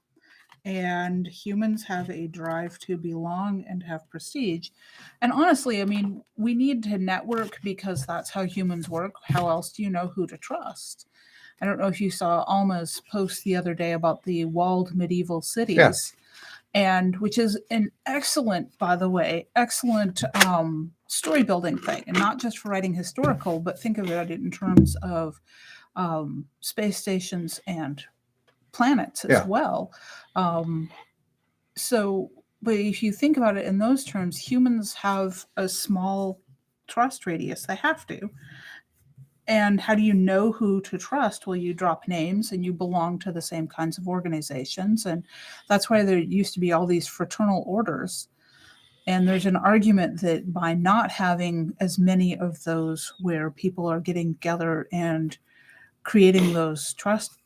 and humans have a drive to belong and have prestige. And honestly, I mean, we need to network because that's how humans work. How else do you know who to trust? I don't know if you saw Alma's post the other day about the walled medieval cities. Yeah. And which is an excellent, by the way, excellent story building thing, and not just for writing historical, but think of it in terms of space stations and planets as well. So, but if you think about it in those terms, humans have a small trust radius. They have to. And how do you know who to trust? Well, you drop names and you belong to the same kinds of organizations. And that's why there used to be all these fraternal orders. And there's an argument that by not having as many of those where people are getting together and creating those trust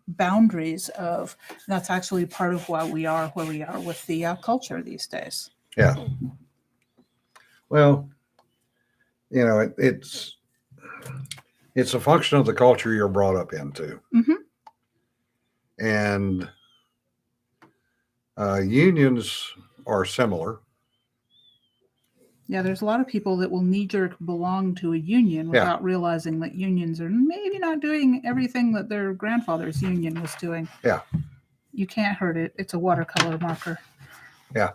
boundaries of, that's actually part of why we are where we are with the culture these days. Yeah. Well, you know, it's a function of the culture you're brought up into. Mm-hmm. And unions are similar. Yeah, there's a lot of people that will knee-jerk belong to a union without realizing that unions are maybe not doing everything that their grandfather's union was doing. Yeah. You can't hurt it. It's a watercolor marker. Yeah.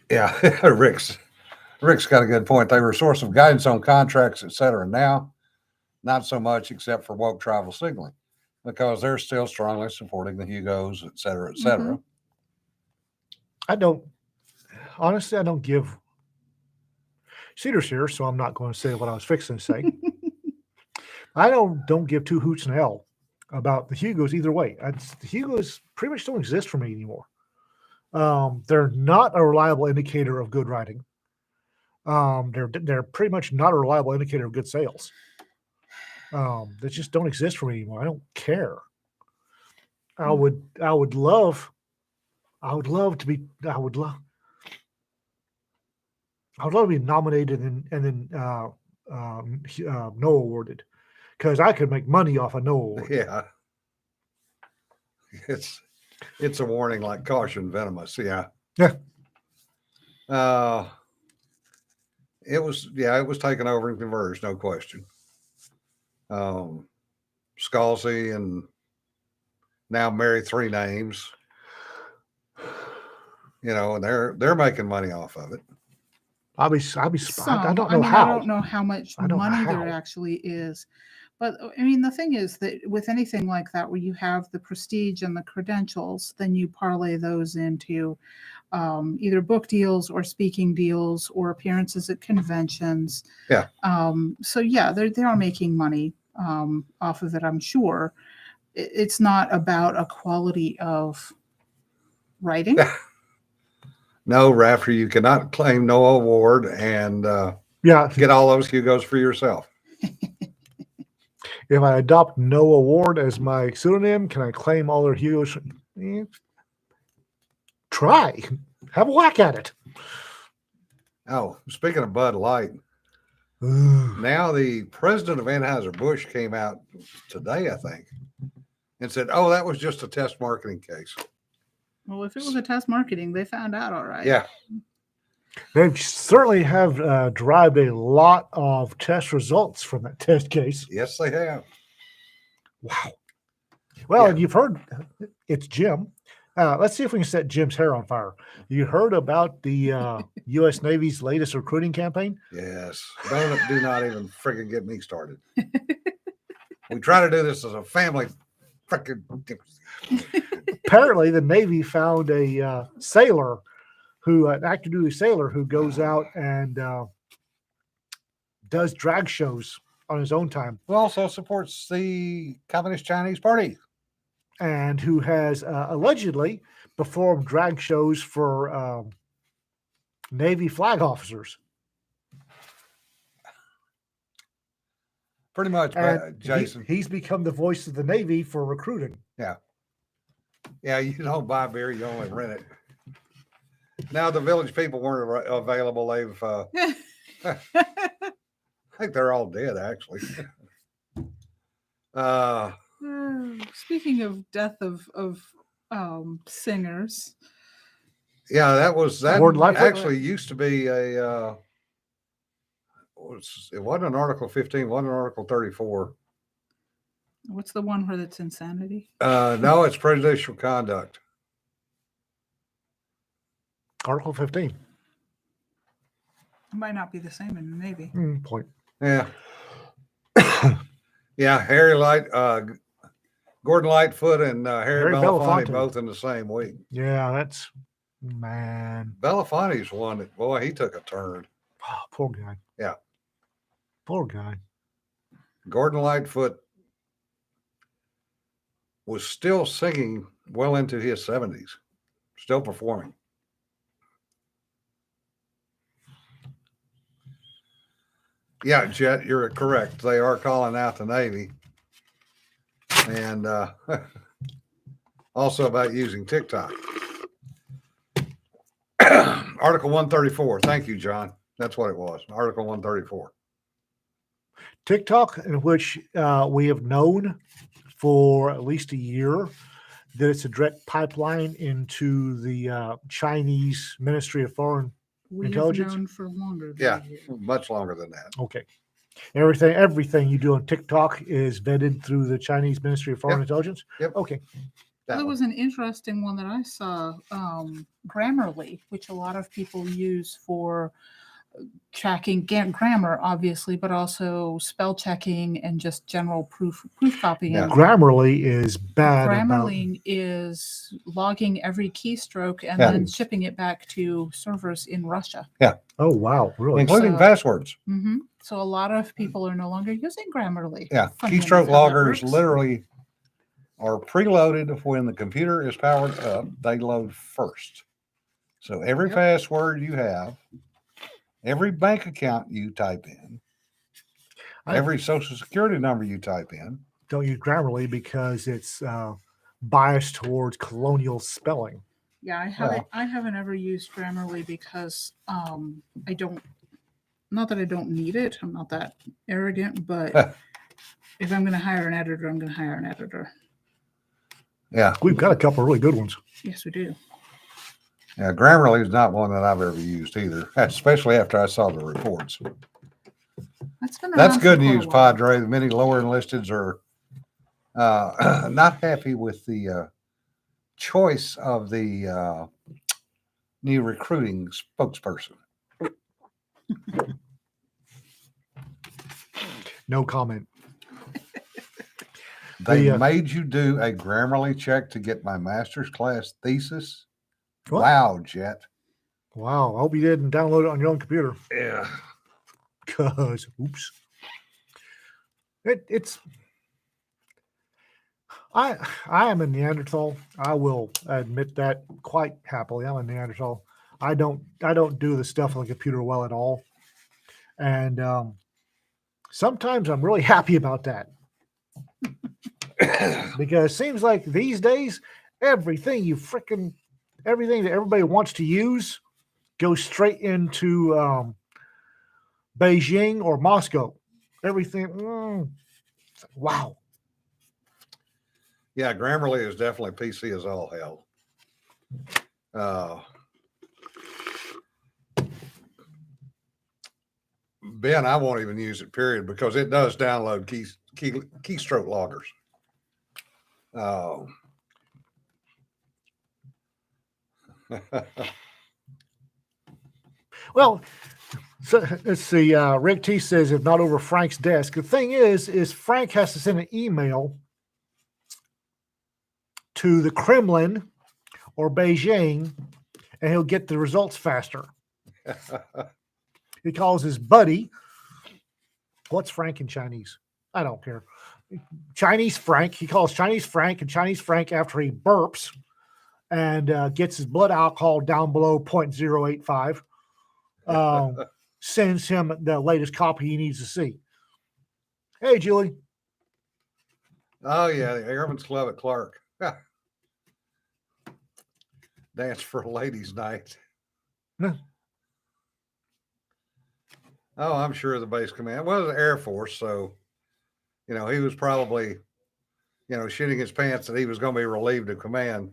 Yeah. Rick's got a good point. They were a source of guidance on contracts, et cetera. Now, not so much except for woke travel signaling, because they're still strongly supporting the Hugos, et cetera, et cetera. I don't give. Cedar's here, so I'm not going to say what I was fixing to say. I don't give two hoots and hell about the Hugos either way. The Hugos pretty much don't exist for me anymore. They're not a reliable indicator of good writing. They're pretty much not a reliable indicator of good sales. They just don't exist for me anymore. I don't care. I would love to be nominated and then no awarded, because I could make money off a no award. Yeah. It's a warning like caution venomous. Yeah. Yeah. It was taken over and converged, no question. Scalzi and now Mary Three Names, you know, and they're making money off of it. I don't know how. I don't know how much money there actually is. But I mean, the thing is that with anything like that, where you have the prestige and the credentials, then you parlay those into either book deals or speaking deals or appearances at conventions. Yeah. So yeah, they are making money off of it, I'm sure. It's not about a quality of writing. No, Rafter, you cannot claim no award and Yeah. get all those Hugos for yourself. If I adopt No Award as my pseudonym, can I claim all their Hugos? Try. Have a whack at it. Oh, speaking of Bud Light, Ooh. now the president of Anheuser-Busch came out today, I think, and said, oh, that was just a test marketing case. Well, if it was a test marketing, they found out all right. Yeah. They certainly have derived a lot of test results from that test case. Yes, they have. Wow. Well, Yeah. and you've heard it's Jim. Let's see if we can set Jim's hair on fire. You heard about the U.S. Navy's latest recruiting campaign? Yes. Do not even freaking get me started. We try to do this as a family freaking. Apparently, the Navy found a sailor an active duty sailor who goes out and does drag shows on his own time, Who also supports the Communist Chinese Party. and who has allegedly performed drag shows for Navy flag officers. Pretty much, And Jason. he's become the voice of the Navy for recruiting. Yeah, you don't buy beer, you only rent it. Now the village people weren't available. They've, I think they're all dead, actually. Speaking of death of singers, Yeah, that Gordon Lightfoot? actually used to be it wasn't an Article 15, it wasn't an Article 34. what's the one where it's insanity? No, it's prejudicial conduct. Article 15. It might not be the same in the Navy. Point. Yeah. Yeah, Gordon Lightfoot and Harry Belafonte both in the same week. Yeah, that's, man. Belafonte's one that, boy, he took a turn. Oh, poor guy. Yeah. Poor guy. Gordon Lightfoot was still singing well into his 70s, still performing. Yeah, Jet, you're correct. They are calling out the Navy. And also about using TikTok. Article 134. Thank you, John. That's what it was. Article 134. TikTok, in which we have known for at least a year that it's a direct pipeline into the Chinese Ministry of Foreign. We've Intelligence? known for longer than Yeah, a year. much longer than that. Okay. Everything you do on TikTok is vetted through the Chinese Ministry of Foreign Intelligence? Yep. Okay. That There one. was an interesting one that I saw, Grammarly, which a lot of people use for tracking grammar, obviously, but also spell checking and just general proof copying. Yeah. Grammarly is bad. Grammarly is logging every keystroke and Yeah. then shipping it back to servers in Russia. Oh, wow. Really? Including So- passwords. hmm So a lot of people are no longer using Grammarly. Yeah. Funny enough Keystroke how that loggers works. literally are preloaded when the computer is powered up. They load first. So every Yep. password you have, every bank account you type in, I- every social security number you type in. Don't use Grammarly because it's biased towards colonial spelling. Yeah, I haven't ever used Grammarly because I don't. Not that I don't need it. I'm not that arrogant, but if I'm going to hire an editor, I'm going to hire an editor. Yeah. We've got a couple of really good ones. Yes, we do. Yeah. Grammarly is not one that I've ever used either, especially after I saw the reports. That's been That's around good for quite a news, while. Padre. The many lower enlisteds are not happy with the choice of the new recruiting spokesperson. No comment. They The, made you do a Grammarly check to get my master's class thesis. What? Wow, Jet. Wow. I hope you didn't download it on your own computer. Yeah. Cause oops. It's I am a Neanderthal. I will admit that quite happily. I'm a Neanderthal. I don't do the stuff on the computer well at all. And sometimes I'm really happy about that. Because it seems like these days everything that everybody wants to use goes straight into Beijing or Moscow. Everything wow. Yeah, Grammarly is definitely PC as all hell. Ben, I won't even use it, period, because it does download keystroke loggers. Well, so let's see. Rick T says, if not over Frank's desk. The thing is Frank has to send an email to the Kremlin or Beijing, and he'll get the results faster. He calls his buddy. What's Frank in Chinese? I don't care. Chinese Frank. He calls Chinese Frank, and Chinese Frank, after he burps and gets his blood alcohol down below 0.085, sends him the latest copy he needs to see. Hey, Julie. Oh, yeah, the Airman's Club at Clark. Dance for Ladies Night. Huh. Oh, I'm sure the base command. Well, it was the Air Force, so, he was probably, shitting his pants that he was going to be relieved of command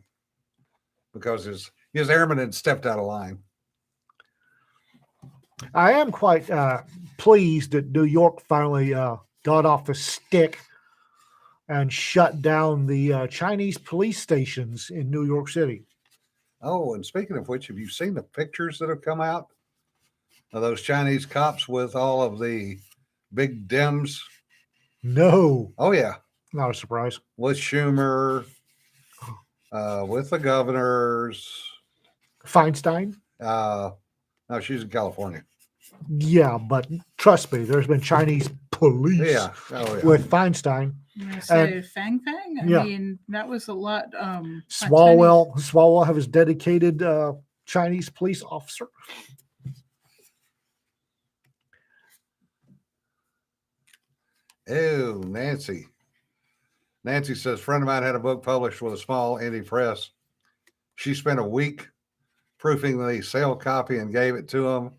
because his airman had stepped out of line. I am quite pleased that New York finally got off the stick and shut down the Chinese police stations in New York City. Oh, and speaking of which, have you seen the pictures that have come out of those Chinese cops with all of the big Dems? No. Oh, yeah. Not a surprise. With Schumer, with the governors. Feinstein? No, she's in California. Yeah, but trust me, there's been Chinese police with Feinstein. Say Fang Fang? I mean, that was a lot. Swalwell have his dedicated Chinese police officer. Oh, Nancy. Nancy says, friend of mine had a book published with a small indie press. She spent a week proofing the sale copy and gave it to them,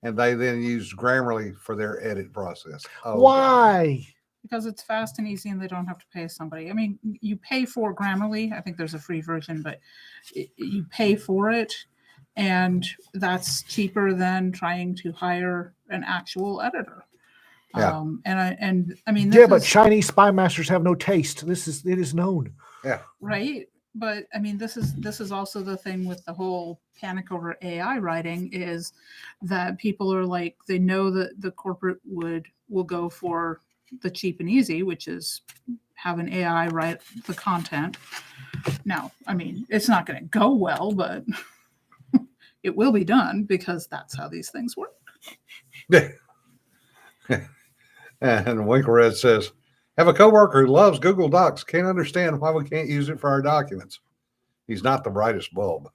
and they then used Grammarly for their edit process. Oh, why? God. Because it's fast and easy and they don't have to pay somebody. I mean, you pay for Grammarly. I think there's a free version, but you pay for it, and that's cheaper than trying to hire an actual editor. Yeah. I mean, but Chinese spy masters have no taste. It is known. Yeah. Right. But I mean, this is also the thing with the whole panic over AI writing, is that people are like, they know that the corporate will go for the cheap and easy, which is have an AI write the content. Now, I mean, it's not going to go well, but it will be done because that's how these things work. And Winklered says, have a coworker who loves Google Docs, can't understand why we can't use it for our documents. He's not the brightest bulb.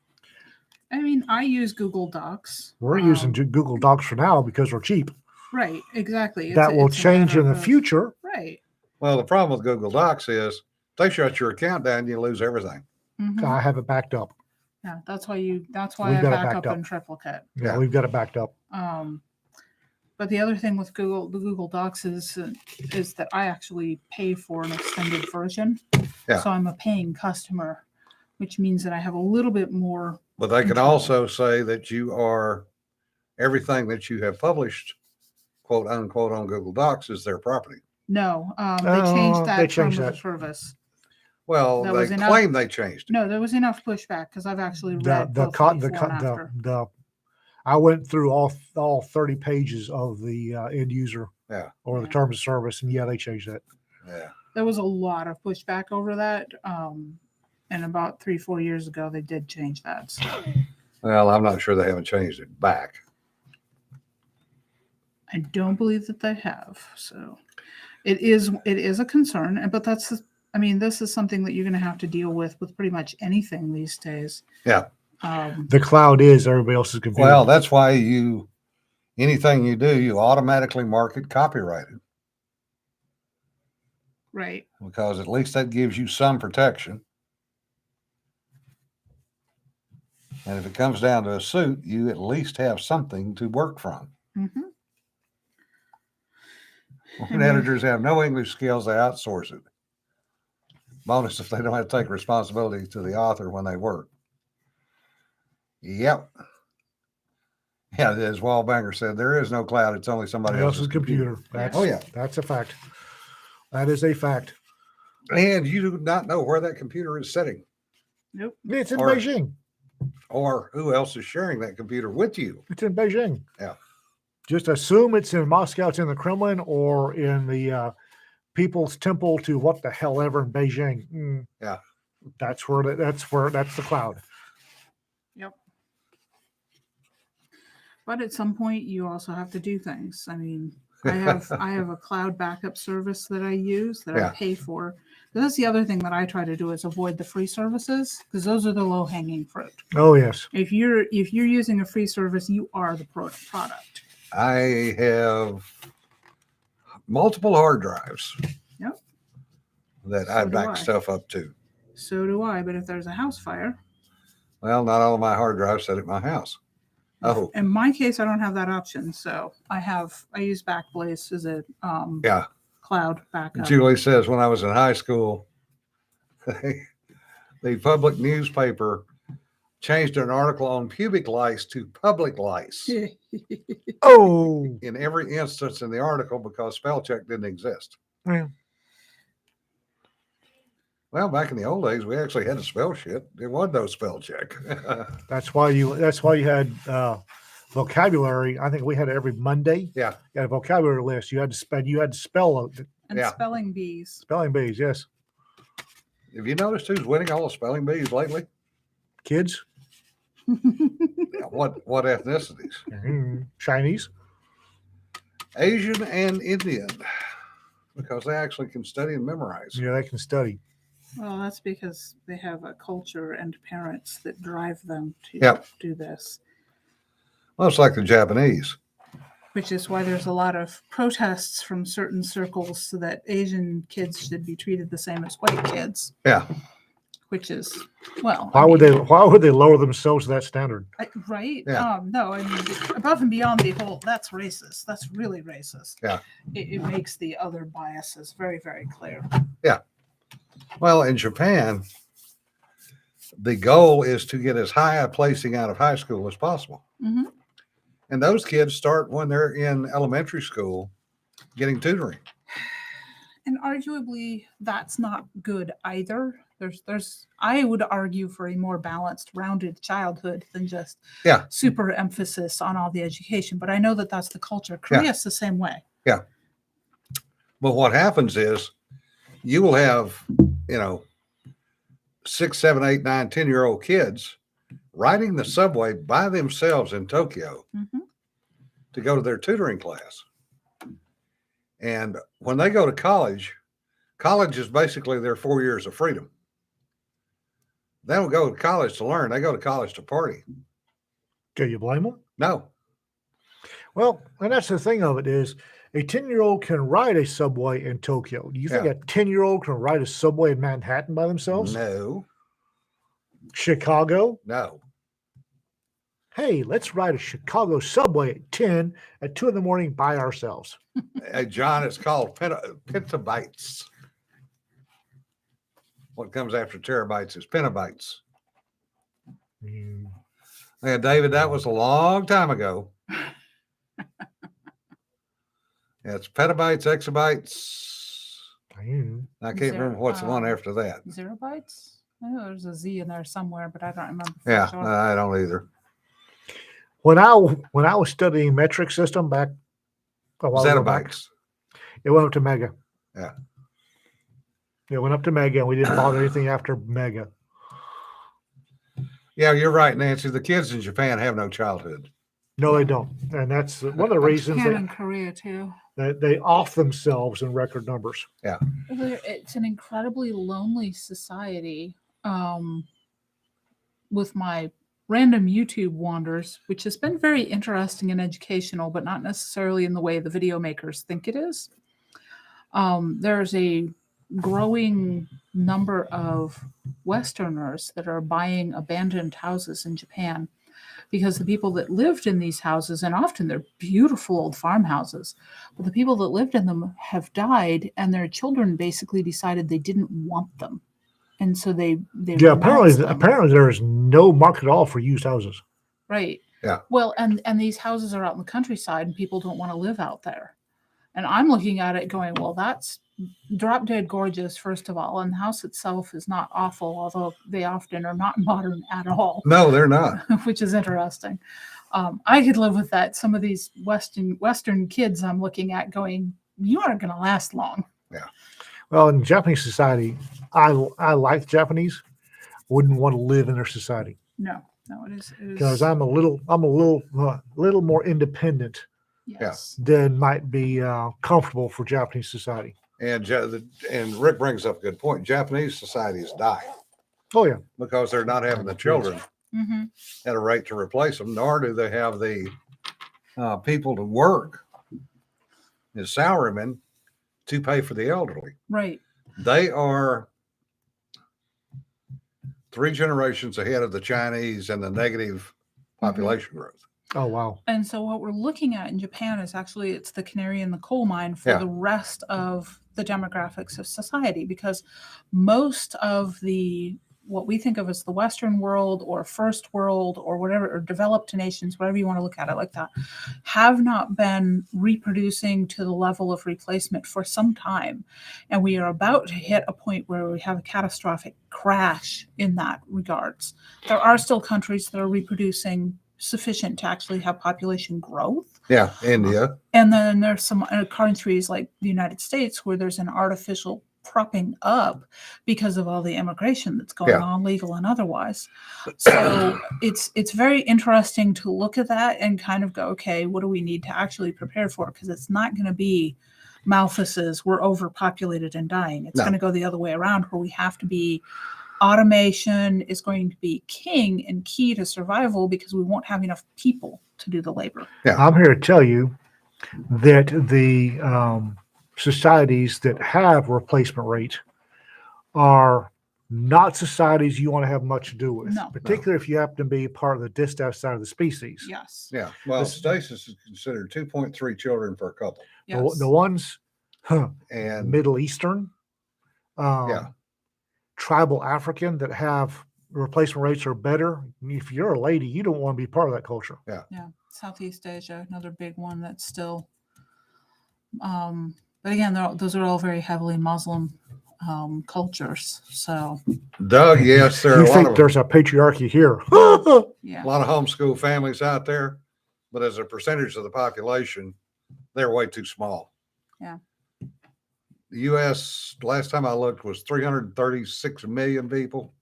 I mean, I use Google Docs. We're using Google Docs for now because we're cheap. Right, exactly. That will change in the future. Right. Well, the problem with Google Docs is if they shut your account down, you lose everything. Mm-hmm. I have it backed up. Yeah, that's why I back up in triplicate. Yeah, we've got it backed up. But the other thing with the Google Docs is that I actually pay for an extended version. Yeah. So I'm a paying customer, which means that I have a little bit more. But they can also say that you are everything that you have published, quote unquote, on Google Docs is their property. No, they changed that terms of service. Well, they claim they changed it. No, there was enough pushback because I've actually read the I went through all 30 pages of the end user or the terms of service, and they changed that. Yeah. There was a lot of pushback over that. And about 3-4 years ago, they did change that. So Well, I'm not sure they haven't changed it back. I don't believe that they have. So it is a concern. But this is something that you're going to have to deal with pretty much anything these days. Yeah. The cloud is everybody else's computer. Well, that's why anything you do, you automatically mark it copyrighted, Right. because at least that gives you some protection. And if it comes down to a suit, you at least have something to work from. Mm-hmm. When editors have no English skills, they outsource it. Bonus if they don't have to take responsibility to the author when they work. Yep. Yeah, as Wallbanger said, there is no cloud. It's only somebody else's computer. That's, Oh, yeah. That's a fact. That is a fact. And you do not know where that computer is sitting Nope. It's in Or- Beijing. or who else is sharing that computer with you. It's in Beijing. Yeah. Just assume it's in Moscow, it's in the Kremlin, or in the People's Temple to what the hell ever in Beijing. Yeah. That's the cloud. Yep. But at some point, you also have to do things. I mean, I have a cloud backup service that I use that Yeah. I pay for. That's the other thing that I try to do is avoid the free services, because those are the low hanging fruit. Oh yes. If you're using a free service, you are the product. I have multiple hard drives. Yep. That So I do back I. stuff up to. So do I. But if there's a house fire, Well, not all of my hard drives sit at my house. Oh, in my case, I don't have that option. So I use Backblaze as a yeah. cloud backup. Julie says when I was in high school, the public newspaper changed an article on pubic lice to public lice Oh. in every instance in the article because spell check didn't exist. Yeah. Well, back in the old days, we actually had to spell shit. There was no spell check. That's why you had vocabulary. I think we had it every Monday. Yeah. You had a vocabulary list. You had to spell And Yeah. spelling bees. spelling bees. Yes. Have you noticed who's winning all the spelling bees lately? Kids. Yeah, what ethnicities? Chinese. Asian and Indian, because they actually can study and memorize. Yeah, they can study. Well, that's because they have a culture and parents that drive them to Yep. do this, Well, it's like the Japanese. which is why there's a lot of protests from certain circles so that Asian kids should be treated the same as white kids, Yeah. which is, well, Why would they lower themselves to that standard? right? Yeah. No, I mean, above and beyond the whole, that's racist. That's really racist. Yeah. It makes the other biases very, very clear. Well, in Japan, the goal is to get as high a placing out of high school as possible. Hmm. And those kids start when they're in elementary school getting tutoring. And arguably, that's not good either. I would argue for a more balanced, rounded childhood than just Yeah. super emphasis on all the education. But I know that that's the culture. Korea's the same way. But what happens is you will have, 6, 7, 8, 9, 10-year-old kids riding the subway by themselves in Tokyo Mhm. to go to their tutoring class. And when they go to college is basically their 4 years of freedom. They don't go to college to learn. They go to college to party. Can you blame them? No. Well, and that's the thing of it is a 10-year-old can ride a subway in Tokyo. Do you think Yeah. a 10-year-old can ride a subway in Manhattan by themselves? No. Chicago? No. Hey, let's ride a Chicago subway at 10 at 2 in the morning by ourselves. Hey, John, it's called petabytes. What comes after terabytes is petabytes. Mm, Yeah, David, that was a long time ago. Yeah, it's petabytes, exabytes. I can't remember what's the one after that. 0 bytes? I know there's a Z in there somewhere, but I don't remember. for Yeah, sure. I don't either. When I was studying metric system back a while ago back, Zettabytes. it went up to mega. Yeah. It went up to mega, and we didn't bother anything after mega. Yeah, you're right, Nancy. The kids in Japan have no childhood. No, they don't, and that's one of the reasons Japan and Korea too. they off themselves in record numbers. Yeah. It's an incredibly lonely society. With my random YouTube wanders, which has been very interesting and educational, but not necessarily in the way the video makers think it is. There's a growing number of Westerners that are buying abandoned houses in Japan because the people that lived in these houses, and often they're beautiful old farmhouses, but the people that lived in them have died, and their children basically decided they didn't want them. And so they Yeah, renounced them. apparently there is no market at all for used houses. Right. Yeah. Well, and these houses are out in the countryside, and people don't want to live out there. And I'm looking at it going, well, that's drop dead gorgeous, first of all, and the house itself is not awful, although they often are not modern at all. No, they're not. Which is interesting. I could live with that. Some of these Western kids I'm looking at going, you aren't going to last long. Yeah. Well, in Japanese society, I like the Japanese. Wouldn't want to live in their society. No, it is because I'm a little more independent yes. than might be comfortable for Japanese society. And Rick brings up a good point. Japanese society is dying. Oh yeah, because they're not having the children at a rate to replace them, nor do they have the people to work as salarymen to pay for the elderly. Right. They are 3 generations ahead of the Chinese and the negative population growth. Oh wow. And so what we're looking at in Japan is actually it's the canary in the coal mine for the rest of the demographics of society, because most of what we think of as the Western world or first world or whatever, or developed nations, whatever you want to look at it like that, have not been reproducing to the level of replacement for some time. And we are about to hit a point where we have a catastrophic crash in that regards. There are still countries that are reproducing sufficient to actually have population growth. Yeah, India. And then there's some countries like the United States where there's an artificial propping up because of all the immigration that's going on, legal and otherwise. So it's very interesting to look at that and kind of go, okay, what do we need to actually prepare for? Because it's not going to be Malthus's, we're overpopulated and dying. It's going to go the other way around, where we have to be automation is going to be king and key to survival because we won't have enough people to do the labor. Yeah. I'm here to tell you that the societies that have replacement rate are not societies you want to have much to do with, particularly if you happen to be part of the distaff side of the species. Yes. Yeah. Well, stasis is considered 2.3 children per couple. Yes. The ones and Middle Eastern, tribal African that have replacement rates are better. If you're a lady, you don't want to be part of that culture. Yeah. Southeast Asia, another big one that's still, but again, those are all very heavily Muslim cultures. So, Doug, yes, there are there's a patriarchy here. Yeah. A lot of homeschool families out there, but as a percentage of the population, they're way too small. Yeah. The U.S., last time I looked, was 336 million people.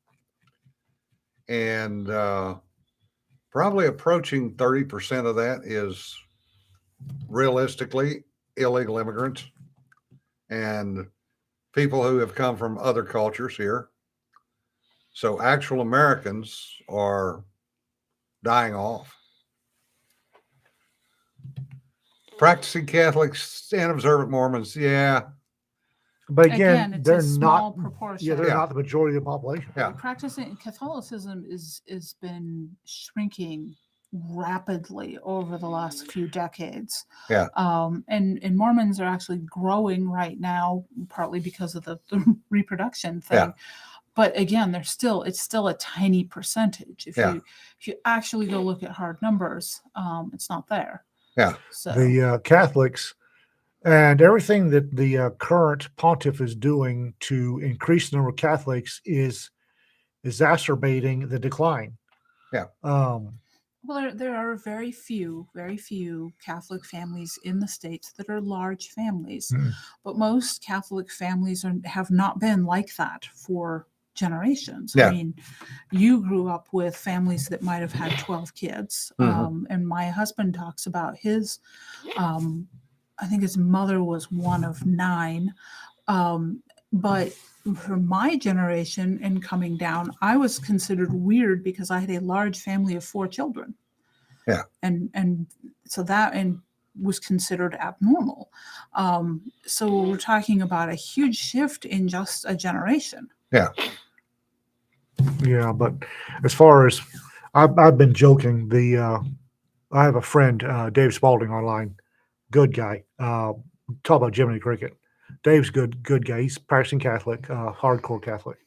And probably approaching 30% of that is realistically illegal immigrants and people who have come from other cultures here. So actual Americans are dying off. Practicing Catholics and observant Mormons, But again, it's they're a small not. proportion. Yeah, they're not the majority of the population. Yeah. Practicing Catholicism is been shrinking rapidly over the last few decades. Yeah. And Mormons are actually growing right now, partly because of the reproduction thing. Yeah. But again, it's still a tiny percentage. If you actually go look at hard numbers, it's not there. Yeah. So the Catholics and everything that the current pontiff is doing to increase the number of Catholics is exacerbating the decline. Yeah. Well, there are very few Catholic families in the States that are large families, but most Catholic families have not been like that for generations. Yeah. I mean, you grew up with families that might have had 12 kids. And my husband talks about his, I think his mother was one of 9. But for my generation and coming down, I was considered weird because I had a large family of 4 children. Yeah. And so that was considered abnormal. So we're talking about a huge shift in just a generation. Yeah. Yeah, but as far as I've been joking, I have a friend, Dave Spalding online, good guy. Talk about Jiminy Cricket. Dave's good guy. He's practicing Catholic, hardcore Catholic,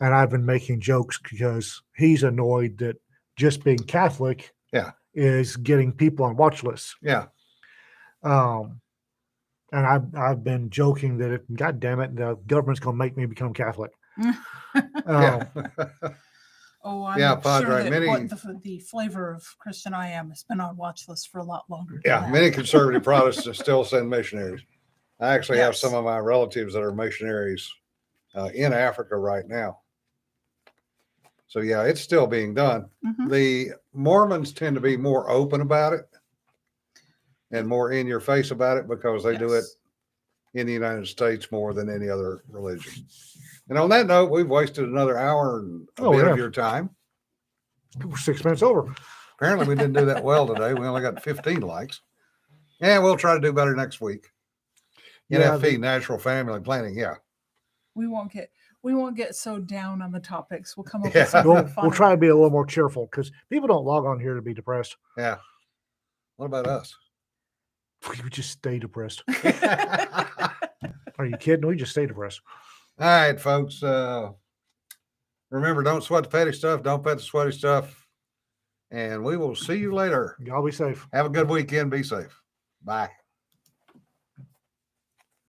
and I've been making jokes because he's annoyed that just being Catholic, is getting people on watch lists. Yeah. And I've been joking that God damn it, the government's going to make me become Catholic. Yeah. Oh, I'm Yeah, sure Padre, that many- the flavor of Christian I am has been on watch lists for a lot longer. than Yeah, that. many conservative Protestants still send missionaries. I actually have Yes. some of my relatives that are missionaries in Africa right now. So yeah, it's still being done. Mhm. The Mormons tend to be more open about it and more in your face about it because they do it Yes. in the United States more than any other religion. And on that note, we've wasted another hour and a bit of your time. We're 6 minutes over. Apparently we didn't do that well today. We only got 15 likes. Yeah, we'll try to do better next week. Yeah, NFP, natural family planning. Yeah. We won't get so down on the topics. We'll come up Yeah. with something We'll fun. try to be a little more cheerful because people don't log on here to be depressed. Yeah. What about us? We just stay depressed. All Are you kidding? We just stay depressed. right, folks. Remember, don't sweat the petty stuff. Don't pet the sweaty stuff. And we will see you later. Y'all be safe. Have a good weekend. Be safe. Bye.